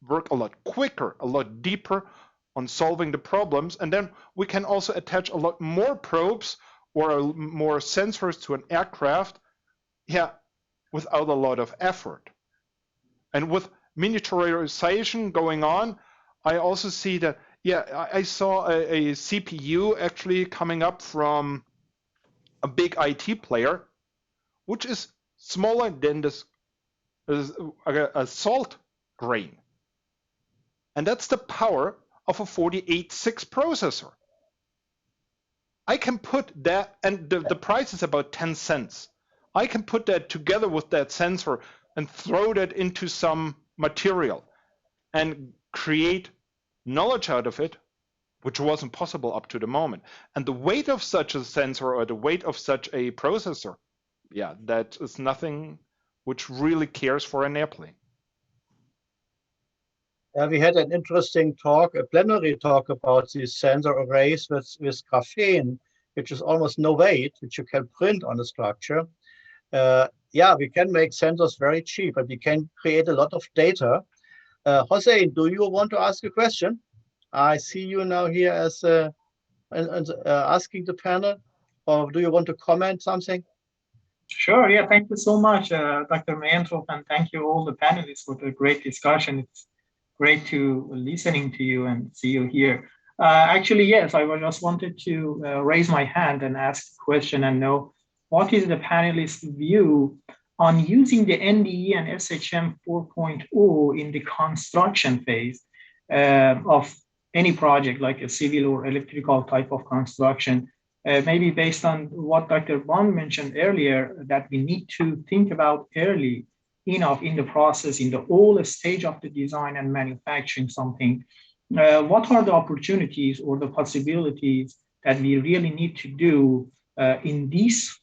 work a lot quicker, a lot deeper on solving the problems. And then we can also attach a lot more probes or more sensors to an aircraft, without a lot of effort. And with miniaturization going on, I also see that, I saw a CPU actually coming up from a big IT player, which is smaller than a salt grain. And that's the power of a 48.6 processor. I can put that, and the price is about 10 cents. I can put that together with that sensor and throw that into some material and create knowledge out of it, which wasn't possible up to the moment. And the weight of such a sensor or the weight of such a processor, that is nothing which really cares for an airplane. We had an interesting talk, a plenary talk about these sensor arrays with graphene, which is almost no weight, which you can print on a structure. We can make sensors very cheap, and we can create a lot of data. Hossein, do you want to ask a question? I see you now here as asking the panel, or do you want to comment something? Sure. Yeah. Thank you so much, Dr. Mayentrop, and thank you all the panelists for the great discussion. It's great to listening to you and see you here. Actually, yes, I just wanted to raise my hand and ask a question and know what is the panelist's view on using the NDE and SHM 4.0 in the construction phase of any project, like a civil or electrical type of construction. Maybe based on what Dr. Bond mentioned earlier, that we need to think about early enough in the process, in the whole stage of the design and manufacturing something. What are the opportunities or the possibilities that we really need to do in this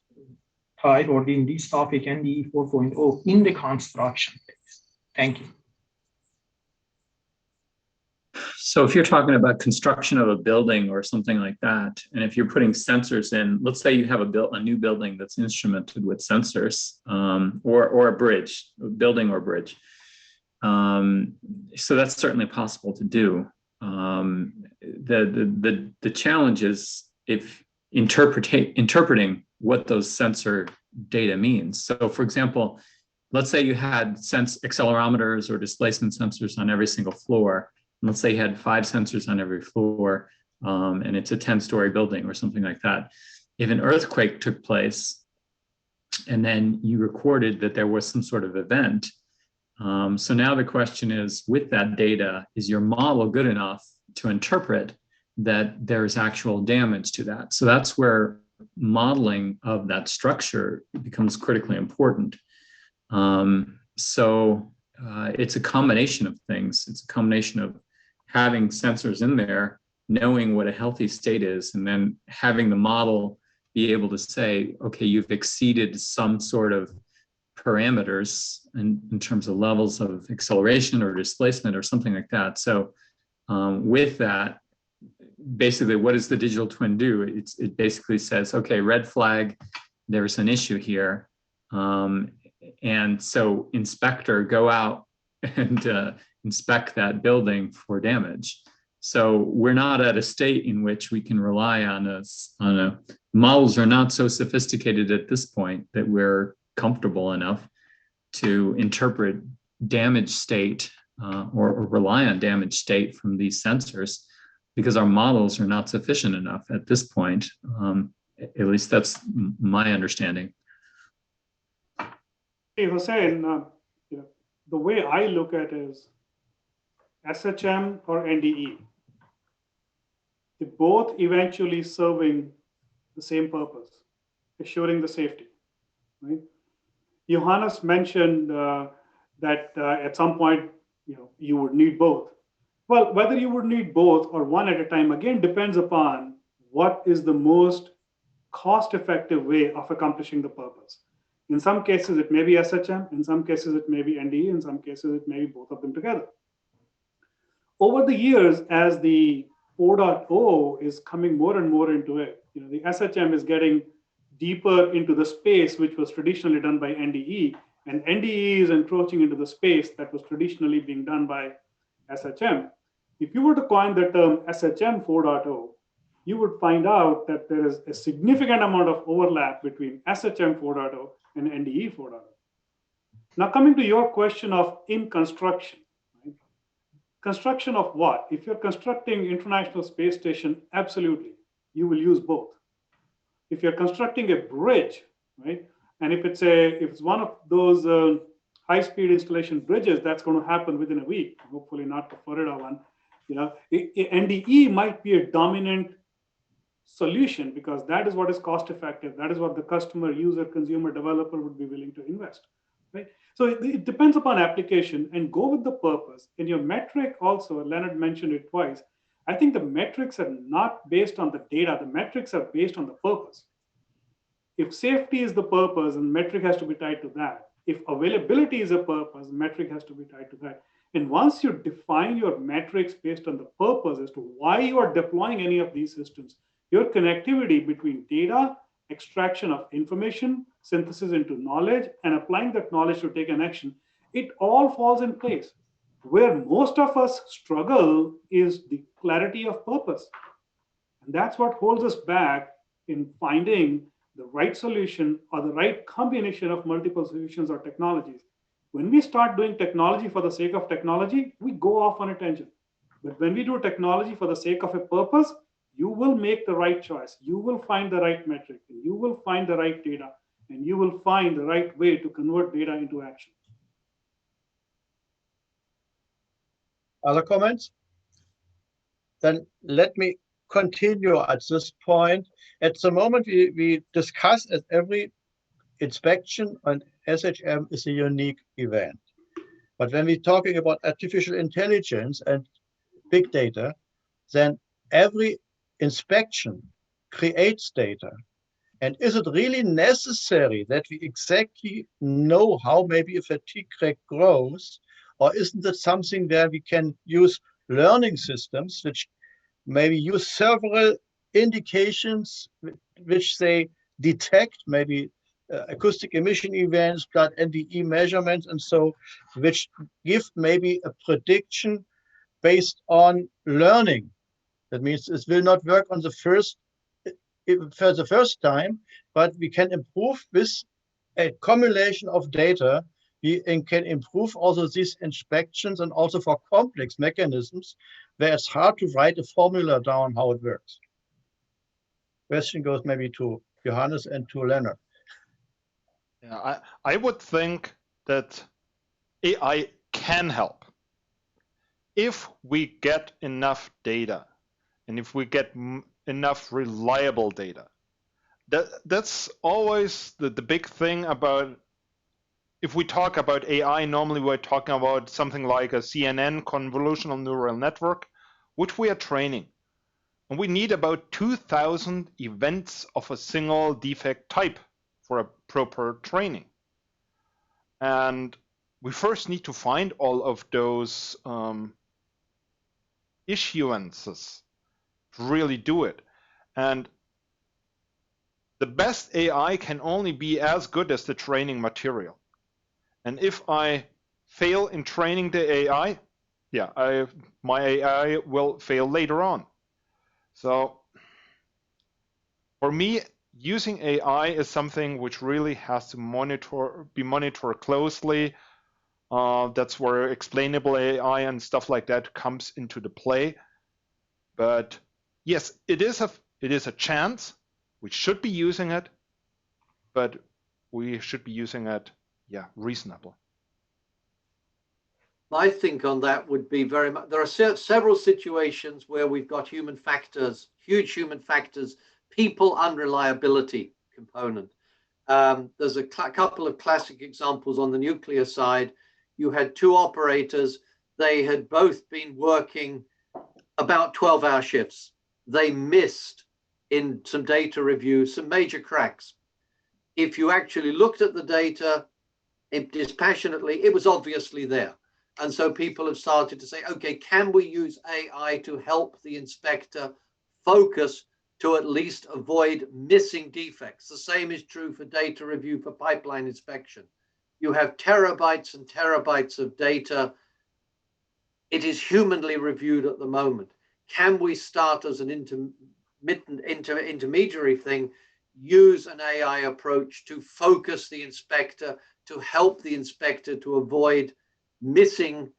type or in this topic, NDE 4.0, in the construction phase? Thank you. So if you're talking about construction of a building or something like that, and if you're putting sensors in, let's say you have a new building that's instrumented with sensors, or a bridge, a building or bridge. So that's certainly possible to do. The challenge is if interpreting what those sensor data means. So for example, let's say you had accelerometers or displacement sensors on every single floor. Let's say you had 5 sensors on every floor, and it's a 10-story building or something like that. If an earthquake took place, and then you recorded that there was some sort of event, so now the question is, with that data, is your model good enough to interpret that there is actual damage to that? So that's where modeling of that structure becomes critically important. It's a combination of things. It's a combination of having sensors in there, knowing what a healthy state is, and then having the model be able to say, okay, you've exceeded some sort of parameters in terms of levels of acceleration or displacement or something like that. So with that, basically, what does the digital twin do? It basically says, okay, red flag, there's an issue here. And so inspector, go out and inspect that building for damage. So we're not at a state in which we can rely on models are not so sophisticated at this point that we're comfortable enough to interpret damage state or rely on damage state from these sensors, because our models are not sufficient enough at this point. At least that's my understanding. Hey, Hossein, the way I look at it is SHM or NDE, they both eventually serving the same purpose, assuring the safety, right? Johannes mentioned that at some point, you would need both. Well, whether you would need both or one at a time, again, depends upon what is the most cost-effective way of accomplishing the purpose. In some cases, it may be SHM. In some cases, it may be NDE. In some cases, it may be both of them together. Over the years, as the 4.0 is coming more and more into it, the SHM is getting deeper into the space, which was traditionally done by NDE, and NDE is encroaching into the space that was traditionally being done by SHM. If you were to coin the term SHM 4.0, you would find out that there is a significant amount of overlap between SHM 4.0 and NDE 4.0. Now, coming to your question of in construction, right? Construction of what? If you're constructing International Space Station, absolutely, you will use both. If you're constructing a bridge, right, and if it's one of those high-speed installation bridges, that's going to happen within a week. Hopefully not the Florida one. NDE might be a dominant solution because that is what is cost-effective. That is what the customer, user, consumer, developer would be willing to invest, right? So it depends upon application, and go with the purpose. In your metric also, Leonard mentioned it twice, I think the metrics are not based on the data. The metrics are based on the purpose. If safety is the purpose, and metric has to be tied to that. If availability is a purpose, metric has to be tied to that. And once you define your metrics based on the purpose as to why you are deploying any of these systems, your connectivity between data, extraction of information, synthesis into knowledge, and applying that knowledge to take an action, it all falls in place. Where most of us struggle is the clarity of purpose. And that's what holds us back in finding the right solution or the right combination of multiple solutions or technologies. When we start doing technology for the sake of technology, we go off on a tangent. But when we do technology for the sake of a purpose, you will make the right choice. You will find the right metric. You will find the right data. And you will find the right way to convert data into action. Other comments? Then let me continue at this point. At the moment, we discuss that every inspection on SHM is a unique event. But when we're talking about artificial intelligence and big data, then every inspection creates data. And is it really necessary that we exactly know how maybe a fatigue crack grows? Or isn't it something where we can use learning systems which maybe use several indications which they detect, maybe acoustic emission events, blood NDE measurements, and so, which give maybe a prediction based on learning. That means it will not work on the first time, but we can improve with a accumulation of data. We can improve also these inspections and also for complex mechanisms where it's hard to write a formula down how it works. Question goes maybe to Johannes and to Leonard. Yeah, I would think that AI can help if we get enough data and if we get enough reliable data. That's always the big thing about, if we talk about AI, normally we're talking about something like a CNN, convolutional neural network, which we are training. And we need about 2,000 events of a single defect type for a proper training. And we first need to find all of those issuances to really do it. And the best AI can only be as good as the training material. And if I fail in training the AI, yeah, my AI will fail later on. So for me, using AI is something which really has to be monitored closely. That's where explainable AI and stuff like that comes into the play. But yes, it is a chance. We should be using it, but we should be using it, yeah, reasonably. My think on that would be very much, there are several situations where we've got human factors, huge human factors, people unreliability component. There's a couple of classic examples on the nuclear side. You had two operators. They had both been working about 12-hour shifts. They missed in some data review, some major cracks. If you actually looked at the data dispassionately, it was obviously there. And so people have started to say, okay, can we use AI to help the inspector focus to at least avoid missing defects? The same is true for data review for pipeline inspection. You have terabytes and terabytes of data. It is humanly reviewed at the moment. Can we start as an intermediary thing, use an AI approach to focus the inspector, to help the inspector to avoid missing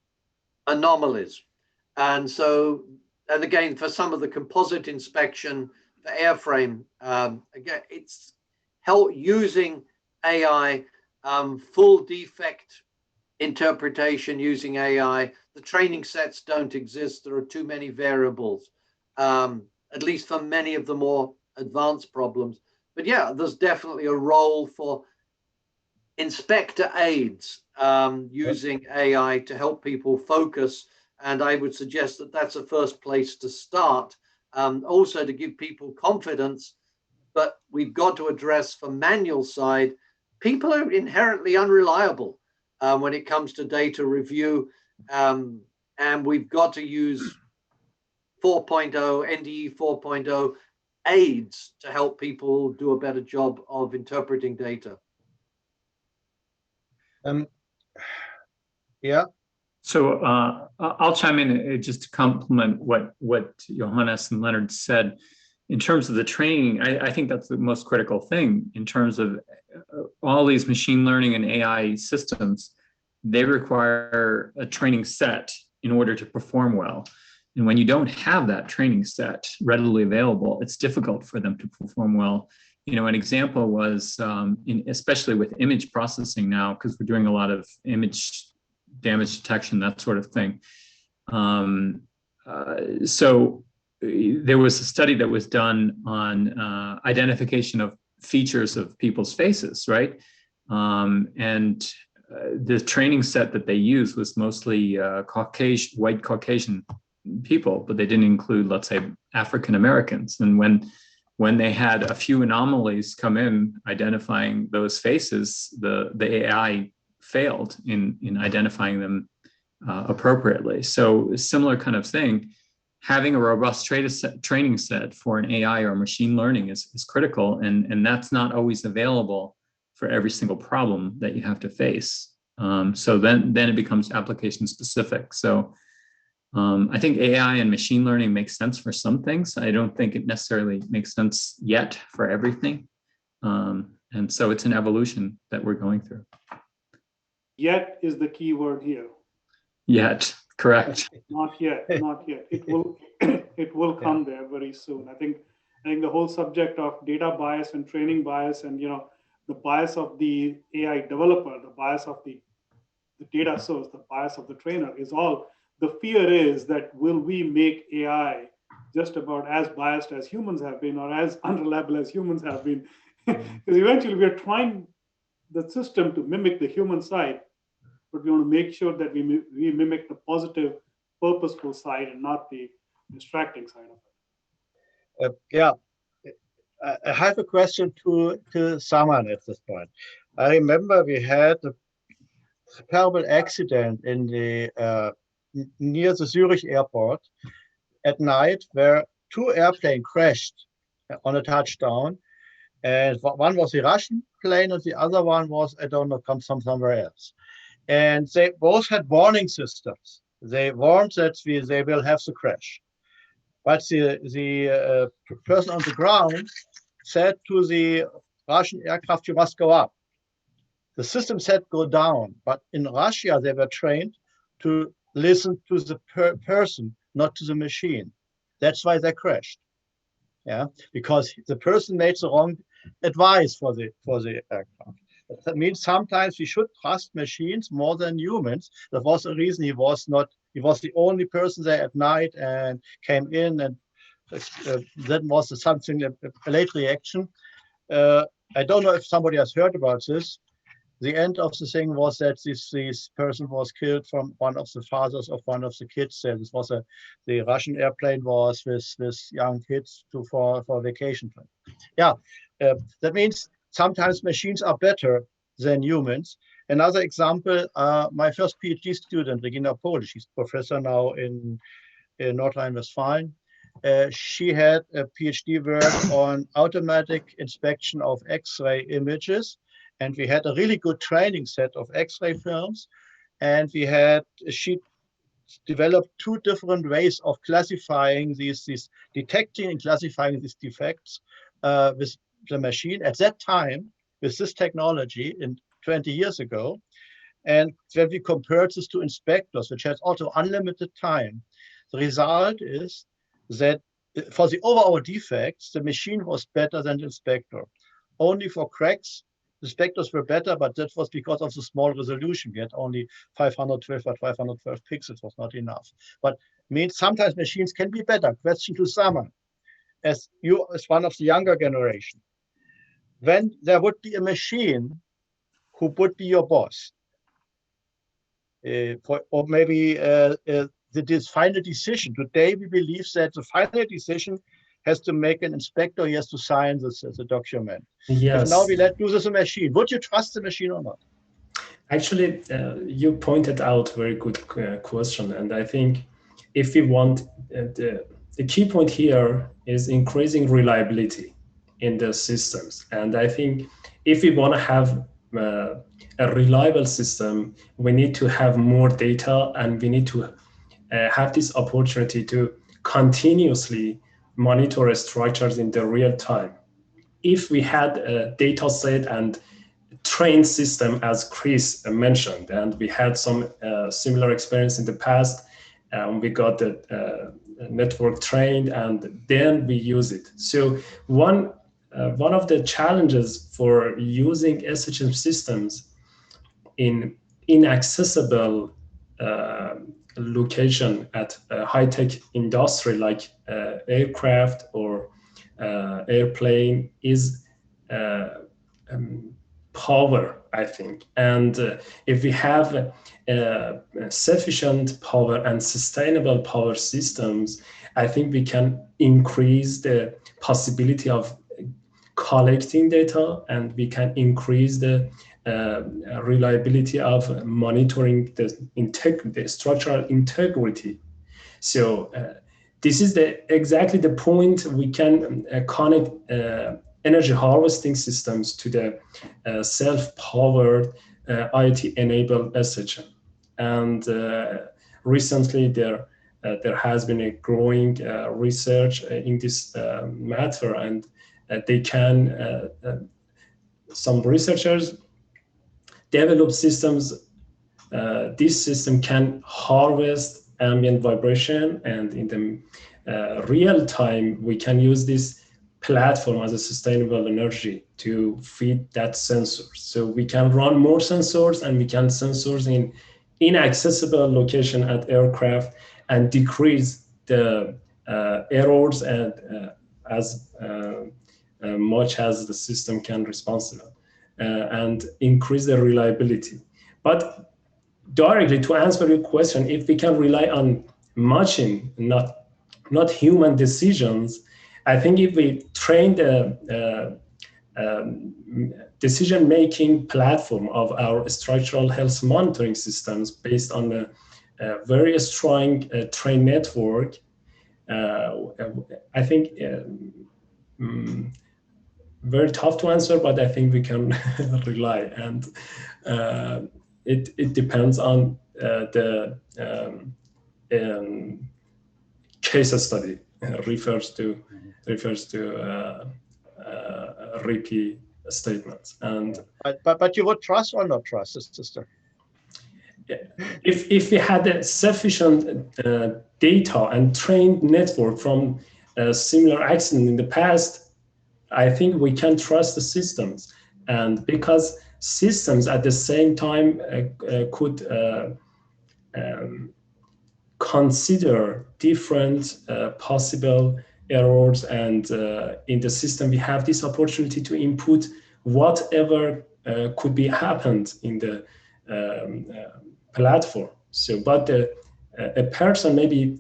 anomalies? And so, and again, for some of the composite inspection for airframe, again, it's help using AI, full defect interpretation using AI. The training sets don't exist. There are too many variables, at least for many of the more advanced problems. But yeah, there's definitely a role for inspector aids using AI to help people focus. And I would suggest that that's a first place to start. Also to give people confidence, but we've got to address for manual side, people are inherently unreliable when it comes to data review. And we've got to use 4.0, NDE 4.0 aids to help people do a better job of interpreting data. Yeah. So I'll chime in just to complement what Johannes and Leonard said. in terms of the training, I think that's the most critical thing in terms of all these machine learning and AI systems. They require a training set in order to perform well. And when you don't have that training set readily available, it's difficult for them to perform well. You know, an example was, especially with image processing now, because we're doing a lot of image damage detection, that sort of thing. So there was a study that was done on identification of features of people's faces, right? And the training set that they used was mostly white Caucasian people, but they didn't include, let's say, African Americans. And when they had a few anomalies come in identifying those faces, the AI failed in identifying them appropriately. So a similar kind of thing, having a robust training set for an AI or machine learning is critical, and that's not always available for every single problem that you have to face. So then it becomes application specific. So I think AI and machine learning makes sense for some things. I don't think it necessarily makes sense yet for everything. And so it's an evolution that we're going through. Yet is the key word here. Yet, correct. Not yet, not yet. It will come there very soon. I think the whole subject of data bias and training bias, and the bias of the AI developer, the bias of the data source, the bias of the trainer is all. The fear is that will we make AI just about as biased as humans have been, or as unreliable as humans have been? Because eventually we are trying the system to mimic the human side, but we want to make sure that we mimic the positive, purposeful side and not the distracting side of it. I have a question to Saman at this point. I remember we had a terrible accident in the near the Zurich airport at night, where two airplanes crashed on a touchdown, and one was a Russian plane and the other one was, I don't know, come from somewhere else. And they both had warning systems. They warned that they will have the crash. But the person on the ground said to the Russian aircraft, you must go up. The system said go down. But in Russia, they were trained to listen to the person, not to the machine. That's why they crashed. Yeah, because the person made the wrong advice for the aircraft. That means sometimes we should trust machines more than humans. That was the reason he was the only person there at night and came in, and that was something, a late reaction. I don't know if somebody has heard about this. The end of the thing was that this person was killed from one of the fathers of one of the kids there. This was the Russian airplane was with young kids for vacation time. Yeah, that means sometimes machines are better than humans. Another example, my first PhD student, Regina Polish, she's professor now in North Rhine-Westphalia. She had a PhD work on automatic inspection of X-ray images. And we had a really good training set of X-ray films. And she developed two different ways of classifying these detecting and classifying these defects with the machine at that time, with this technology in 20 years ago. And when we compared this to inspectors, which has also unlimited time, the result is that for the overall defects, the machine was better than the inspector. Only for cracks, the inspectors were better, but that was because of the small resolution. We had only 512 by 512 pixels, was not enough. But means sometimes machines can be better. Question to Saman, as one of the younger generation. When there would be a machine who would be your boss, or maybe this final decision. Today, we believe that the final decision has to make an inspector, he has to sign the document. Yes. If now we let do this a machine, would you trust the machine or not? Actually, you pointed out a very good question. And I think if we want, the key point here is increasing reliability in the systems. And I think if we want to have a reliable system, we need to have more data, and we need to have this opportunity to continuously monitor structures in the real time. If we had a data set and trained system, as Chris mentioned, and we had some similar experience in the past, we got the network trained and then we use it. So one of the challenges for using SHM systems in inaccessible location at a high-tech industry like aircraft or airplane is power, I think. And if we have sufficient power and sustainable power systems, I think we can increase the possibility of collecting data, and we can increase the reliability of monitoring the structural integrity. So this is exactly the point. We can connect energy harvesting systems to the self-powered IoT-enabled SHM. And recently there has been a growing research in this matter, and they can, some researchers develop systems. This system can harvest ambient vibration, and in the real time, we can use this platform as a sustainable energy to feed that sensor. So we can run more sensors, and we can sensors in inaccessible location at aircraft and decrease the errors and as much as the system can responsible and increase the reliability. But directly to answer your question, if we can rely on machine, not human decisions, I think if we train the decision-making platform of our structural health monitoring systems based on a very strong trained network, I think very tough to answer, but I think we can rely, and it depends on the case study. Refers to Ripi statements, and but you would trust or not trust this system? If we had a sufficient data and trained network from a similar accident in the past, I think we can trust the systems. And because systems at the same time could consider different possible errors, and in the system we have this opportunity to input whatever could be happened in the platform. So, but a person maybe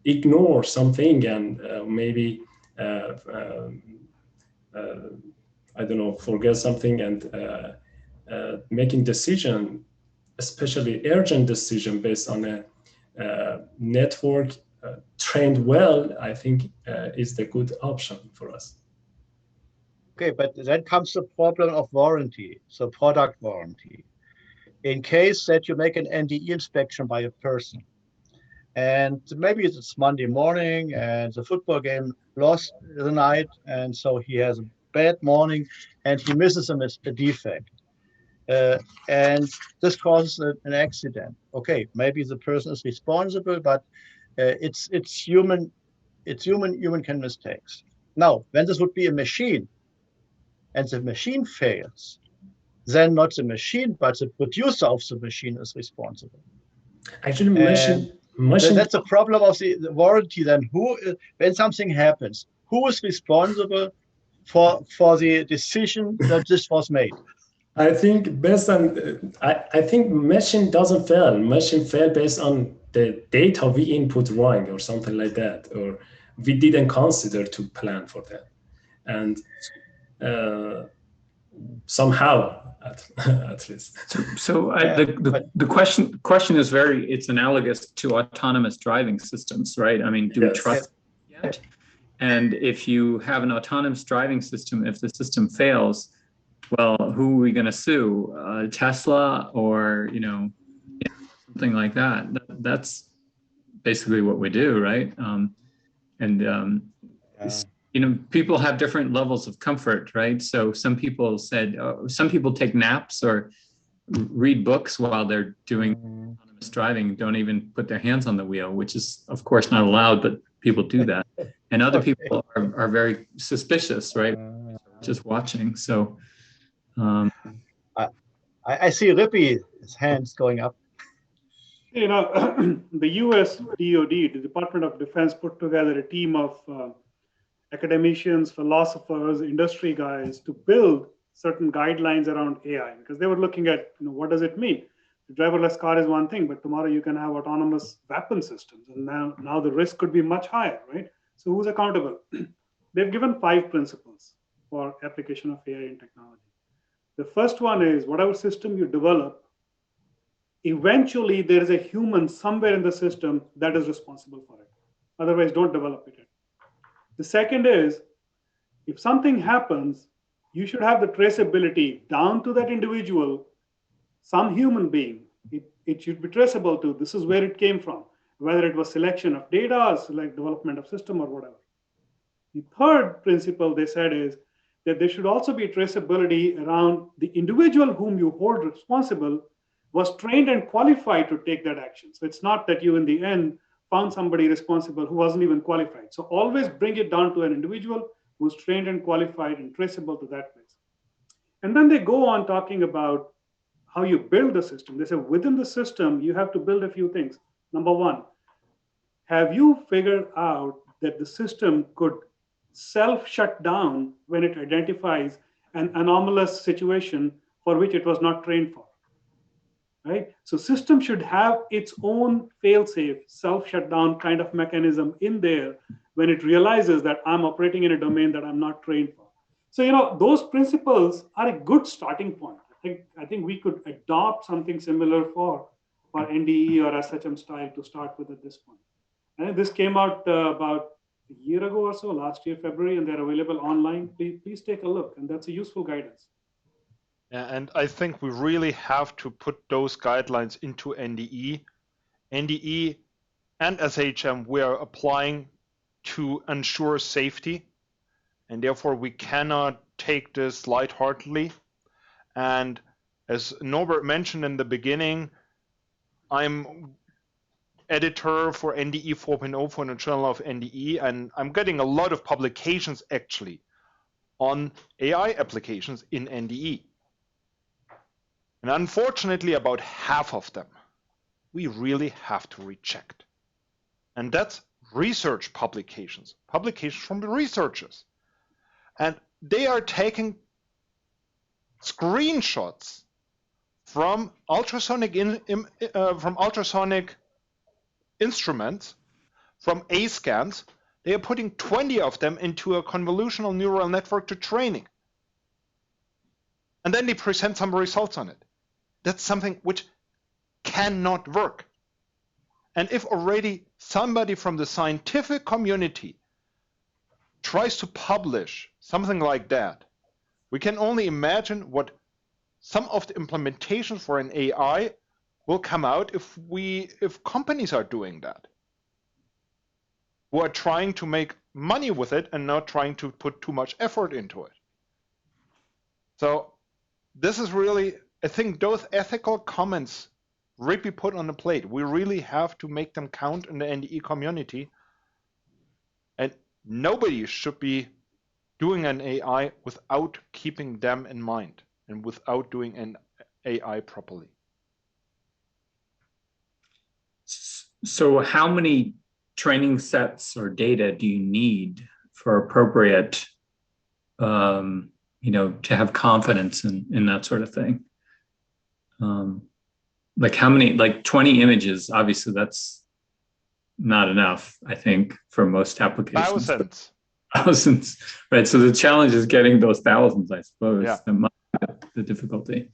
ignore something and maybe I don't know, forget something, and making decision, especially urgent decision based on a network trained well, I think is the good option for us. Okay, but then comes the problem of warranty, so product warranty. In case that you make an NDE inspection by a person, and maybe it's Monday morning and the football game lost the night, and so he has a bad morning and he misses a defect. And this causes an accident. Okay, maybe the person is responsible, but it's human. It's human can mistakes. Now, when this would be a machine, and the machine fails, then not the machine, but the producer of the machine is responsible. Actually, machine. That's a problem of the warranty. Then when something happens, who is responsible for the decision that this was made? I think based on, I think machine doesn't fail. Machine fail based on the data we input wrong or something like that, or we didn't consider to plan for that, and somehow at least. So the question is it's analogous to autonomous driving systems, right? I mean, do we trust it yet? And if you have an autonomous driving system, if the system fails, well, who are we going to sue? Tesla or, something like that. That's basically what we do, right? And you know, people have different levels of comfort, right? So some people said, some people take naps or read books while they're doing autonomous driving, don't even put their hands on the wheel, which is of course not allowed, but people do that. And other people are very suspicious, right? Just watching. So I see Ripi's hands going up. You know, the US DoD, the Department of Defense, put together a team of academicians, philosophers, industry guys to build certain guidelines around AI, because they were looking at, you know, what does it mean? The driverless car is one thing, but tomorrow you can have autonomous weapon systems, and now the risk could be much higher, right? So who's accountable? They've given 5 principles for application of AI in technology. The first one is whatever system you develop, eventually there is a human somewhere in the system that is responsible for it. Otherwise, don't develop it. The second is, if something happens, you should have the traceability down to that individual, some human being. It should be traceable to this is where it came from, whether it was selection of data or select development of system or whatever. The third principle they said is that there should also be traceability around the individual whom you hold responsible was trained and qualified to take that action. So it's not that you in the end found somebody responsible who wasn't even qualified. So always bring it down to an individual who's trained and qualified and traceable to that place. And then they go on talking about how you build the system. They say within the system, you have to build a few things. Number one, have you figured out that the system could self-shut down when it identifies an anomalous situation for which it was not trained for? Right? So system should have its own fail-safe, self-shutdown kind of mechanism in there when it realizes that I'm operating in a domain that I'm not trained for. So, you know, those principles are a good starting point. I think we could adopt something similar for NDE or SHM style to start with at this point. And this came out about a year ago or so, last year, February, and they're available online. Please take a look, and that's a useful guidance. Yeah, and I think we really have to put those guidelines into NDE. NDE and SHM we are applying to ensure safety, and therefore we cannot take this lightheartedly. And as Norbert mentioned in the beginning, I'm editor for NDE 4.0 for the Journal of NDE, and I'm getting a lot of publications actually on AI applications in NDE. And unfortunately, about half of them we really have to reject. And that's research publications, publications from the researchers. And they are taking screenshots from ultrasonic instruments, from A scans. They are putting 20 of them into a convolutional neural network to training. And then they present some results on it. That's something which cannot work. And if already somebody from the scientific community tries to publish something like that, we can only imagine what some of the implementations for an AI will come out if companies are doing that, who are trying to make money with it and not trying to put too much effort into it. So this is really, I think those ethical comments Ripi put on the plate, we really have to make them count in the NDE community. And nobody should be doing an AI without keeping them in mind and without doing an AI properly. So how many training sets or data do you need for appropriate, you know, to have confidence in that sort of thing? Like how many, like 20 images, obviously that's not enough, I think, for most applications. Thousands, right? So the challenge is getting those thousands, I suppose. Yeah. The difficulty.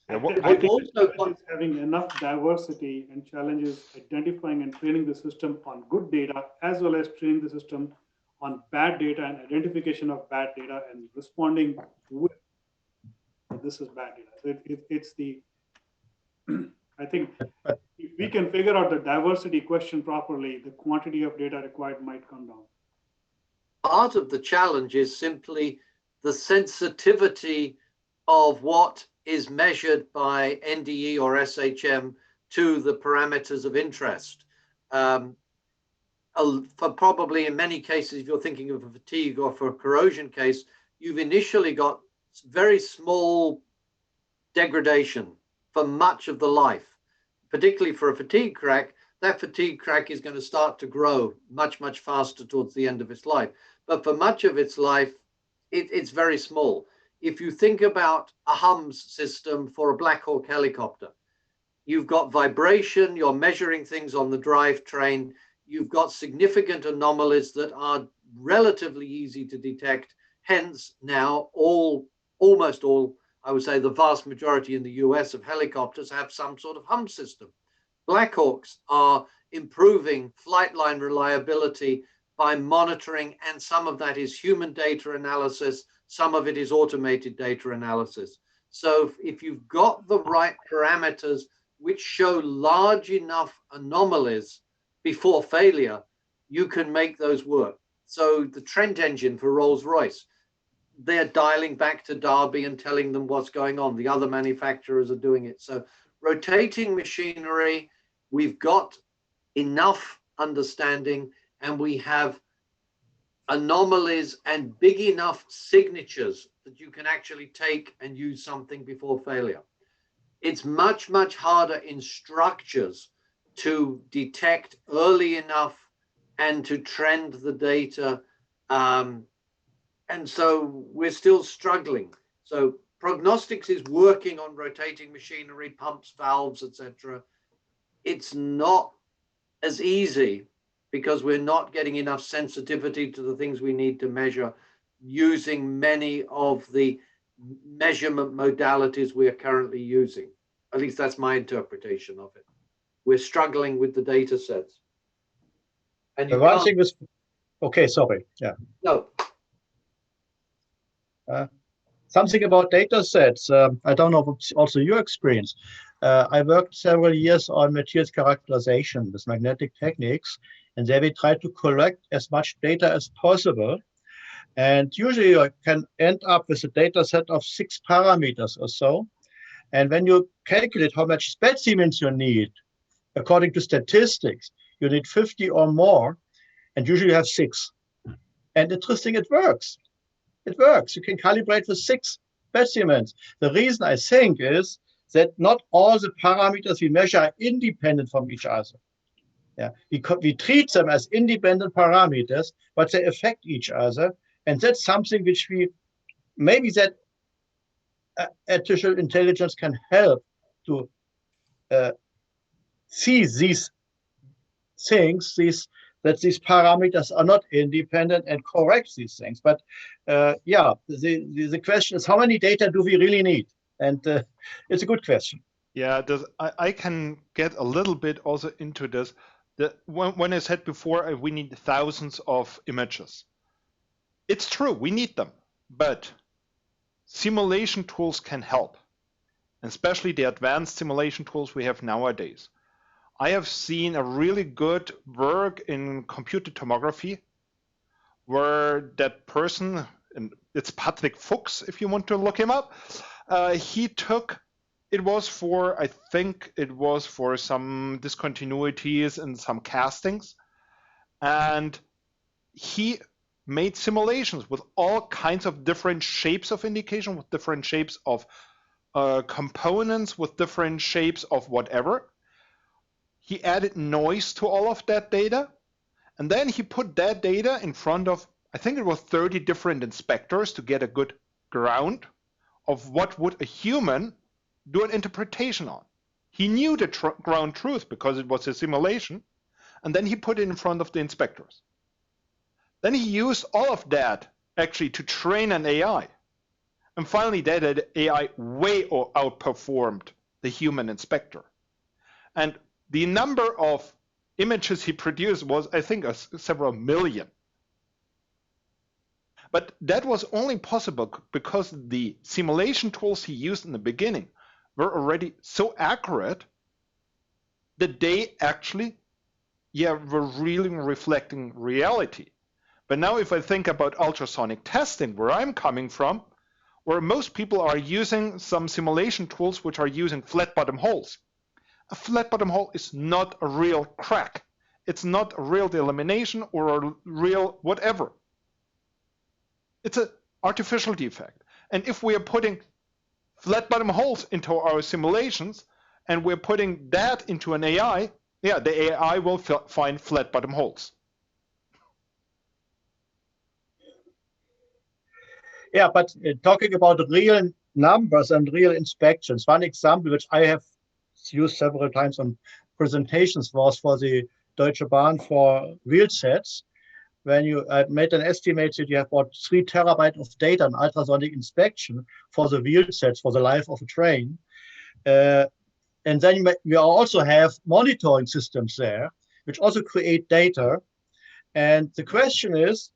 I think also having enough diversity and challenges identifying and training the system on good data, as well as training the system on bad data and identification of bad data and responding with this is bad data. So it's the, I think if we can figure out the diversity question properly, the quantity of data required might come down. part of the challenge is simply the sensitivity of what is measured by NDE or SHM to the parameters of interest. For probably in many cases, if you're thinking of a fatigue or for a corrosion case, you've initially got very small degradation for much of the life. Particularly for a fatigue crack, that fatigue crack is going to start to grow much, much faster towards the end of its life. But for much of its life, it's very small. If you think about a HUMS system for a Black Hawk helicopter, you've got vibration, you're measuring things on the drivetrain, you've got significant anomalies that are relatively easy to detect. Hence, now almost all, I would say the vast majority in the US of helicopters have some sort of HUMS system. Black Hawks are improving flight line reliability by monitoring, and some of that is human data analysis, some of it is automated data analysis. So if you've got the right parameters which show large enough anomalies before failure, you can make those work. So the Trent engine for Rolls-Royce, they're dialing back to Derby and telling them what's going on. The other manufacturers are doing it. So rotating machinery, we've got enough understanding, and we have anomalies and big enough signatures that you can actually take and use something before failure. It's much, much harder in structures to detect early enough and to trend the data. And so we're still struggling. So prognostics is working on rotating machinery, pumps, valves, etc. It's not as easy because we're not getting enough sensitivity to the things we need to measure using many of the measurement modalities we are currently using. At least that's my interpretation of it. We're struggling with the data sets. And the one thing was, okay, sorry, yeah. No. Something about data sets. I don't know if it's also your experience. I worked several years on materials characterization with magnetic techniques, and there we try to collect as much data as possible. And usually you can end up with a data set of 6 parameters or so. And when you calculate how much specimens you need, according to statistics, you need 50 or more, and usually you have 6. And interesting, it works. It works. You can calibrate with 6 specimens. The reason I think is that not all the parameters we measure are independent from each other. Yeah, we treat them as independent parameters, but they affect each other. And that's something which we, maybe that artificial intelligence can help to see these things, that these parameters are not independent and correct these things. But yeah, the question is, how many data do we really need? And it's a good question. Yeah, I can get a little bit also into this. When I said before, we need thousands of images. It's true, we need them, but simulation tools can help, especially the advanced simulation tools we have nowadays. I have seen a really good work in computed tomography where that person, and it's Patrick Fuchs if you want to look him up, he took, it was for, I think it was for some discontinuities and some castings, and he made simulations with all kinds of different shapes of indication, with different shapes of components, with different shapes of whatever. He added noise to all of that data, and then he put that data in front of, I think it was 30 different inspectors to get a good ground of what would a human do an interpretation on. He knew the ground truth because it was a simulation, and then he put it in front of the inspectors. Then he used all of that actually to train an AI. And finally, that AI way outperformed the human inspector. And the number of images he produced was, I think, several million. But that was only possible because the simulation tools he used in the beginning were already so accurate that they actually were really reflecting reality. But now if I think about ultrasonic testing, where I'm coming from, where most people are using some simulation tools which are using flat bottom holes. A flat bottom hole is not a real crack. It's not a real delamination or a real whatever. It's an artificial defect. And if we are putting flat bottom holes into our simulations and we're putting that into an AI, yeah, the AI will find flat bottom holes. Yeah, but talking about real numbers and real inspections, one example which I have used several times on presentations was for the Deutsche Bahn for wheel sets. When you made an estimate that you have about 3 terabytes of data on ultrasonic inspection for the wheel sets for the life of a train. And then you also have monitoring systems there, which also create data. And the question is,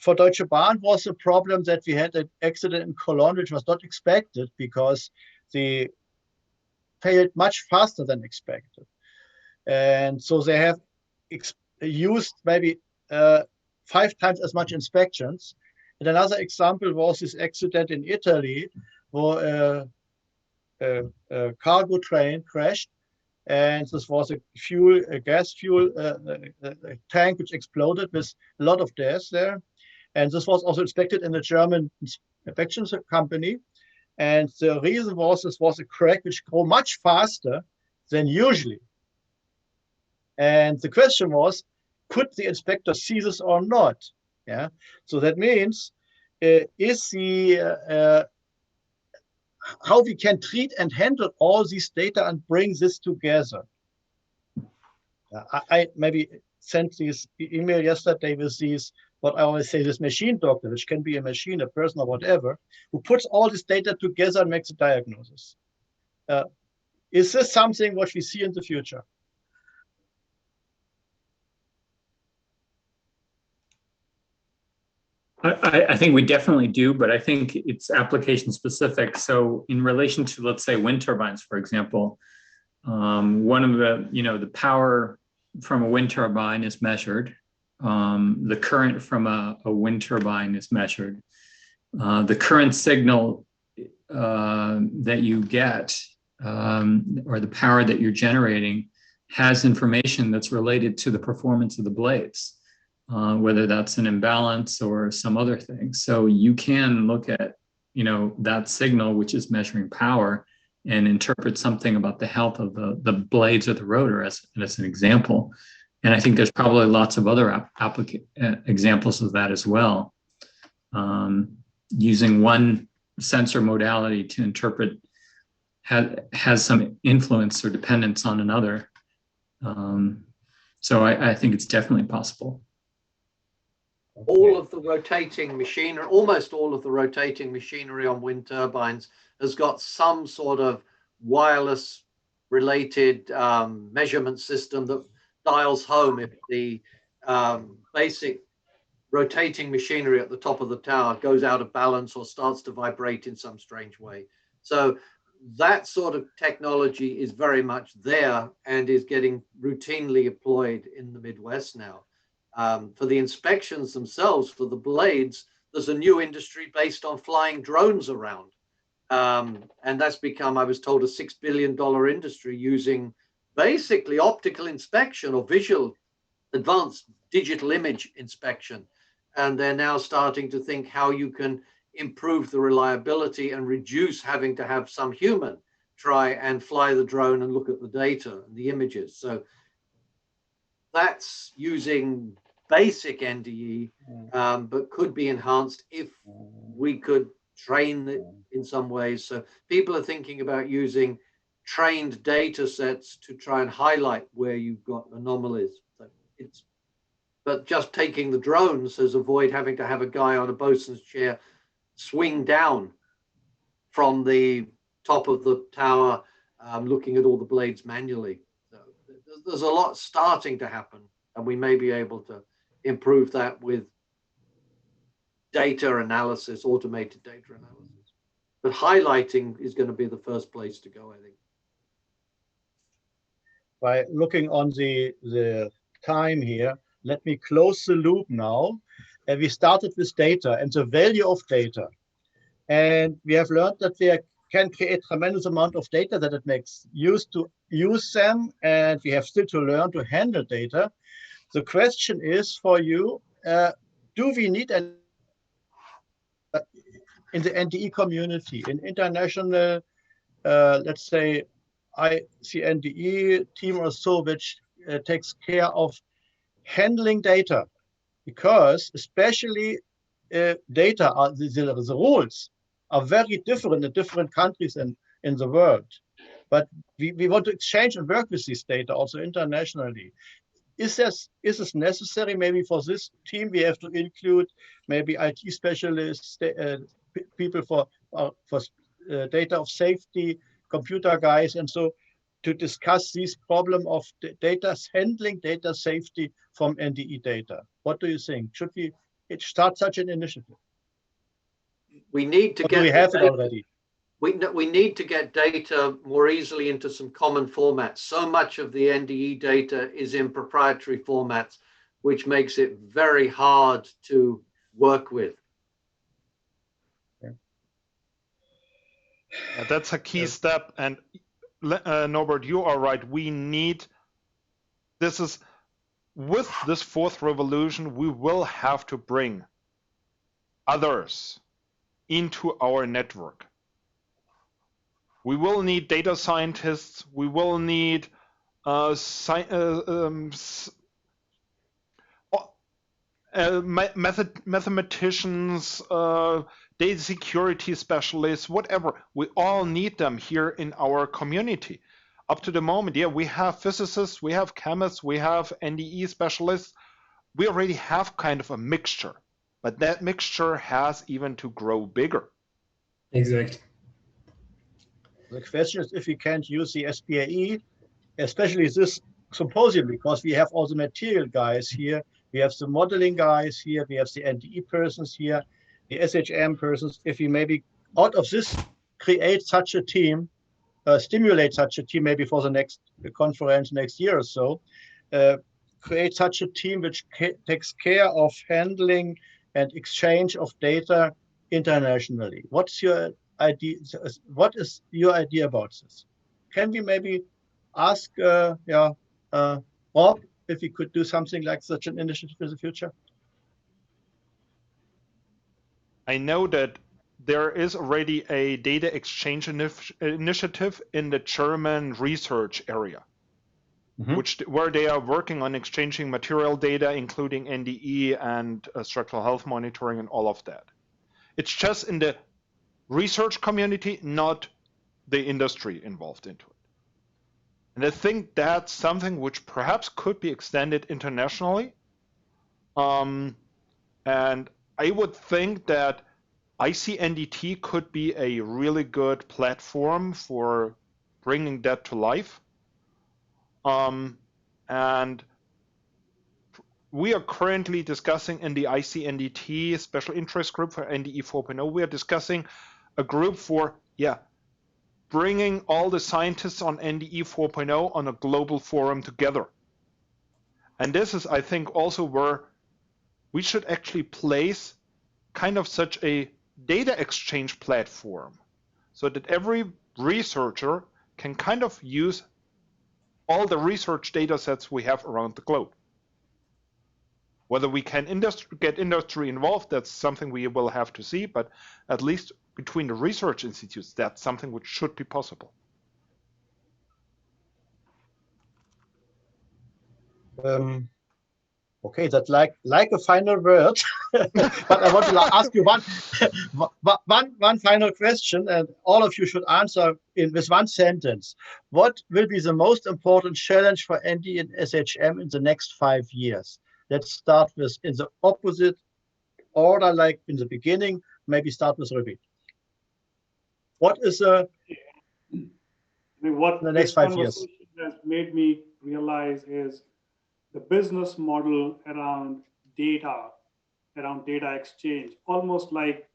for Deutsche Bahn was a problem that we had an accident in Cologne, which was not expected because they failed much faster than expected. And so they have used maybe 5 times as much inspections. And another example was this accident in Italy where a cargo train crashed. And this was a gas fuel tank which exploded with a lot of deaths there. And this was also inspected in the German inspection company. And the reason was this was a crack which grew much faster than usually. And the question was, could the inspector see this or not? Yeah. So that means, how we can treat and handle all these data and bring this together. I maybe sent this email yesterday with these, what I always say, this machine doctor, which can be a machine, a person, or whatever, who puts all this data together and makes a diagnosis. Is this something what we see in the future? I think we definitely do, but I think it's application specific. So in relation to, let's say, wind turbines, for example, one of the power from a wind turbine is measured. The current from a wind turbine is measured. The current signal that you get or the power that you're generating has information that's related to the performance of the blades. Whether that's an imbalance or some other thing. So you can look at, that signal, which is measuring power, and interpret something about the health of the blades of the rotor as an example. And I think there's probably lots of other examples of that as well. Using one sensor modality to interpret has some influence or dependence on another. So I think it's definitely possible. All of the rotating machinery, almost all of the rotating machinery on wind turbines has got some sort of wireless related measurement system that dials home if the basic rotating machinery at the top of the tower goes out of balance or starts to vibrate in some strange way. So that sort of technology is very much there and is getting routinely employed in the Midwest now. For the inspections themselves, for the blades, there's a new industry based on flying drones around. And that's become, I was told, a $6 billion industry using basically optical inspection or visual, advanced digital image inspection. And they're now starting to think how you can improve the reliability and reduce having to have some human try and fly the drone and look at the data and the images. So that's using basic NDE, but could be enhanced if we could train it in some ways. So people are thinking about using trained data sets to try and highlight where you've got anomalies. So but just taking the drone says avoid having to have a guy on a bosun's chair swing down from the top of the tower, looking at all the blades manually. So there's a lot starting to happen, and we may be able to improve that with data analysis, automated data analysis. But highlighting is going to be the first place to go, I think. By looking on the time here, let me close the loop now. And we started with data and the value of data. And we have learned that we can create tremendous amount of data, that it makes use to use them, and we have still to learn to handle data. The question is for you, do we need an in the NDE community, in international, let's say, NDE team or so, which takes care of handling data? Because especially data, the rules are very different in different countries and in the world. But we want to exchange and work with this data also internationally. Is this necessary? Maybe for this team, we have to include maybe IT specialists, people for data of safety, computer guys, and so to discuss this problem of data handling, data safety from NDE data. What do you think? Should we start such an initiative? We need to get. Do we have it already? We need to get data more easily into some common formats. So much of the NDE data is in proprietary formats, which makes it very hard to work with. Yeah, that's a key step. And Norbert, you are right. We need, with this fourth revolution, we will have to bring others into our network. We will need data scientists. We will need mathematicians, data security specialists, whatever. We all need them here in our community. Up to the moment, yeah, we have physicists, we have chemists, we have NDE specialists. We already have kind of a mixture, but that mixture has even to grow bigger. Exactly. The question is if we can't use the SPIE, especially this symposium, because we have all the material guys here, we have the modeling guys here, we have the NDE persons here, the SHM persons. If we maybe out of this create such a team, stimulate such a team maybe for the next conference next year or so, create such a team which takes care of handling and exchange of data internationally. What's your idea? What is your idea about this? Can we maybe ask Rob if we could do something like such an initiative in the future? I know that there is already a data exchange initiative in the German research area, where they are working on exchanging material data, including NDE and structural health monitoring and all of that. It's just in the research community, not the industry involved into it. And I think that's something which perhaps could be extended internationally. And I would think that ICNDT could be a really good platform for bringing that to life. And we are currently discussing in the ICNDT special interest group for NDE 4.0, we are discussing a group for, bringing all the scientists on NDE 4.0 on a global forum together. And this is, I think, also where we should actually place kind of such a data exchange platform so that every researcher can kind of use all the research data sets we have around the globe. Whether we can get industry involved, that's something we will have to see, but at least between the research institutes, that's something which should be possible. Okay, that's like a final word, but I want to ask you one final question, and all of you should answer with one sentence. What will be the most important challenge for NDE and SHM in the next 5 years? Let's start with in the opposite order, like in the beginning. Maybe start with Ripi. What is what the next 5 years has made me realize is the business model around data exchange, almost like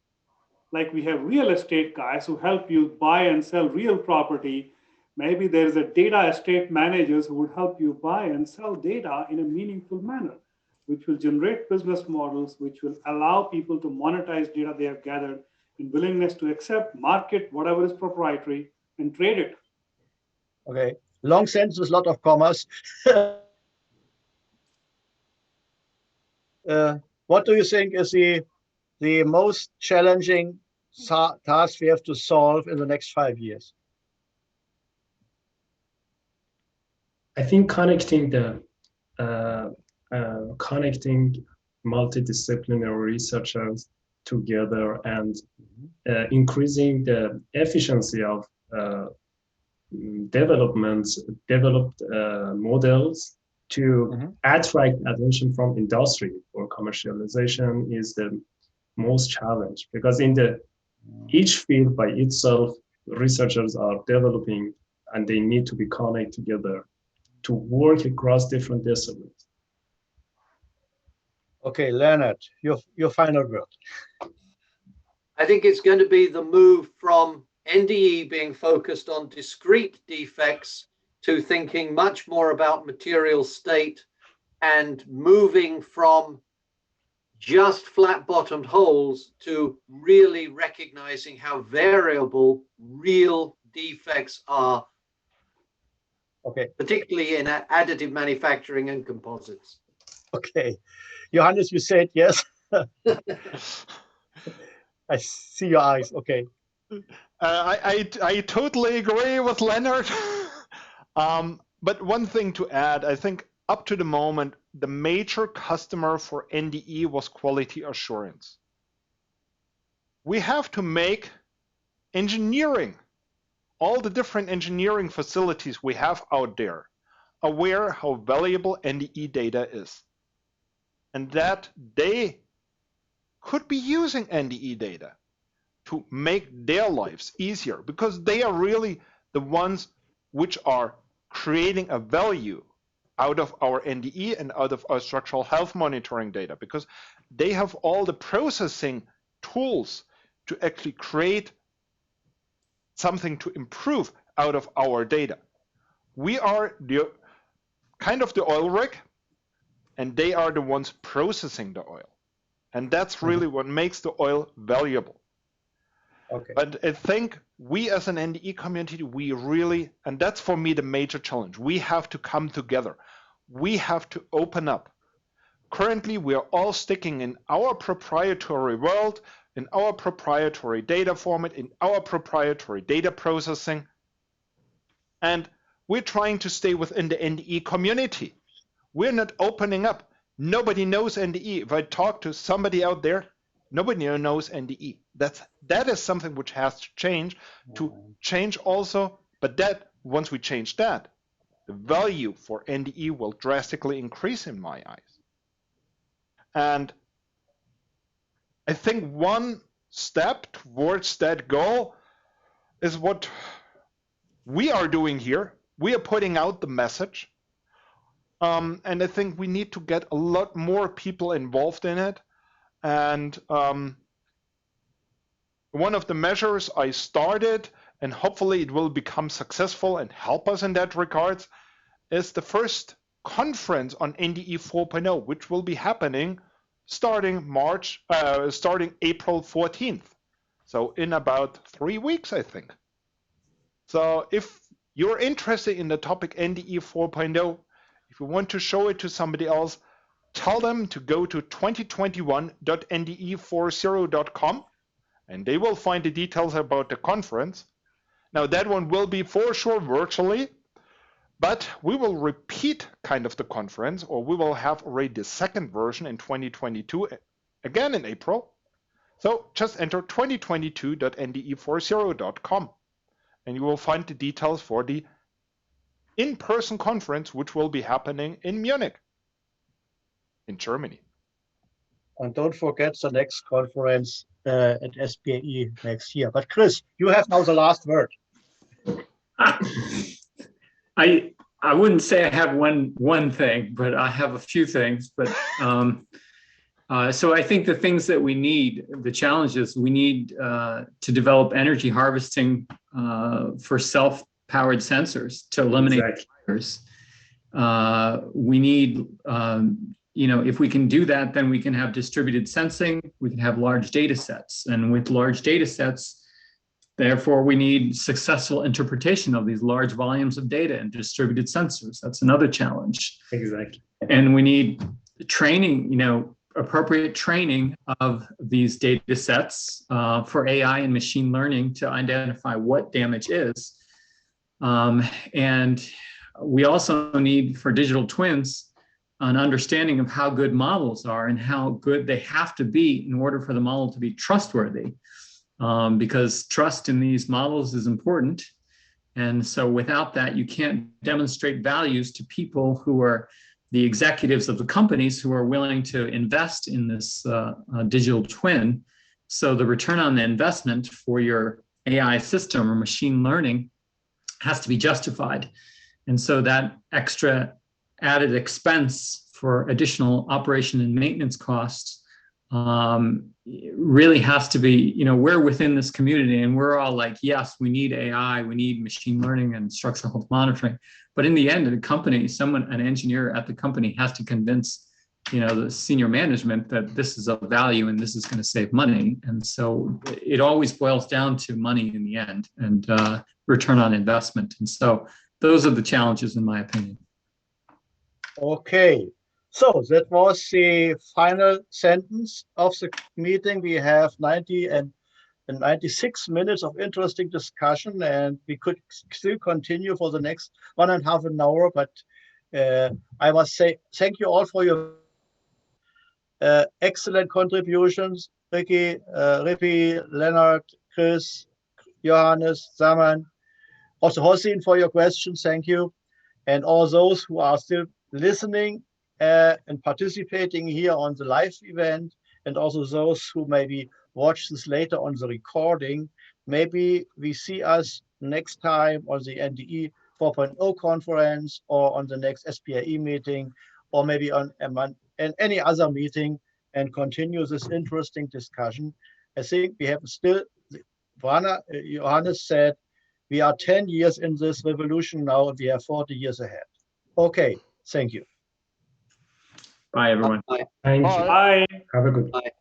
we have real estate guys who help you buy and sell real property. Maybe there's a data estate managers who would help you buy and sell data in a meaningful manner. which will generate business models, which will allow people to monetize data they have gathered, and willingness to accept, market whatever is proprietary, and trade it. Okay, long sentences, lot of commas. What do you think is the most challenging task we have to solve in the next 5 years? I think connecting multidisciplinary researchers together and increasing the efficiency of developed models to attract attention from industry for commercialization is the most challenge, because in each field by itself, researchers are developing and they need to be connected together to work across different disciplines. Okay, Leonard, your final word. I think it's going to be the move from NDE being focused on discrete defects to thinking much more about material state and moving from just flat-bottomed holes to really recognizing how variable real defects are, okay, particularly in additive manufacturing and composites. Okay, Johannes, you said yes. I see your eyes. Okay. I totally agree with Leonard. But one thing to add, I think up to the moment, the major customer for NDE was quality assurance. We have to make engineering, all the different engineering facilities we have out there, aware how valuable NDE data is, and that they could be using NDE data to make their lives easier, because they are really the ones which are creating a value out of our NDE and out of our structural health monitoring data, because they have all the processing tools to actually create something to improve out of our data. We are the kind of the oil rig, and they are the ones processing the oil. And that's really what makes the oil valuable. Okay. But I think we as an NDE community, we really, and that's for me the major challenge, we have to come together. We have to open up. Currently, we are all sticking in our proprietary world, in our proprietary data format, in our proprietary data processing. And we're trying to stay within the NDE community. We're not opening up. Nobody knows NDE. If I talk to somebody out there, nobody knows NDE. That is something which has to change also. But that once we change that, the value for NDE will drastically increase in my eyes. And I think one step towards that goal is what we are doing here. We are putting out the message. And I think we need to get a lot more people involved in it. And one of the measures I started, and hopefully it will become successful and help us in that regards, is the first conference on NDE 4.0, which will be happening starting April 14th. So in about 3 weeks, I think. So if you're interested in the topic NDE 4.0, if you want to show it to somebody else, tell them to go to 2021.nde40.com and they will find the details about the conference. Now that one will be for sure virtually, but we will repeat kind of the conference, or we will have already the second version in 2022, again in April. So just enter 2022.nde40.com and you will find the details for the in-person conference, which will be happening in Munich, in Germany. And don't forget the next conference at SPIE next year. But Chris, you have now the last word. I wouldn't say I have one thing, but I have a few things. But so I think the things that we need, the challenges we need to develop energy harvesting for self-powered sensors to eliminate fires. We need if we can do that, then we can have distributed sensing, we can have large data sets. And with large data sets, therefore, we need successful interpretation of these large volumes of data and distributed sensors. That's another challenge. Exactly. And we need training, appropriate training of these data sets for AI and machine learning to identify what damage is. And we also need, for digital twins, an understanding of how good models are and how good they have to be in order for the model to be trustworthy. Because trust in these models is important. And so without that, you can't demonstrate values to people who are the executives of the companies who are willing to invest in this digital twin. So the return on the investment for your AI system or machine learning has to be justified. And so that extra added expense for additional operation and maintenance costs really has to be, we're within this community and we're all like, yes, we need AI, we need machine learning and structural health monitoring. But in the end, the company, an engineer at the company has to convince, the senior management that this is of value and this is going to save money. And so it always boils down to money in the end and return on investment. And so those are the challenges, in my opinion. Okay. So that was the final sentence of the meeting. We have 90 and 96 minutes of interesting discussion, and we could still continue for the next 1.5 hours. But I must say thank you all for your excellent contributions, Ripi, Leonard, Chris, Johannes, Saman, also Hossein, for your questions. Thank you, and all those who are still listening and participating here on the live event, and also those who maybe watch this later on the recording. Maybe we see us next time on the NDE 4.0 conference or on the next SPIE meeting, or maybe on any other meeting, and continue this interesting discussion. I think we have still, Johannes said, we are 10 years in this revolution now, and we have 40 years ahead. Okay, thank you. Bye, everyone. Bye. Thank you. Bye. Have a good Bye.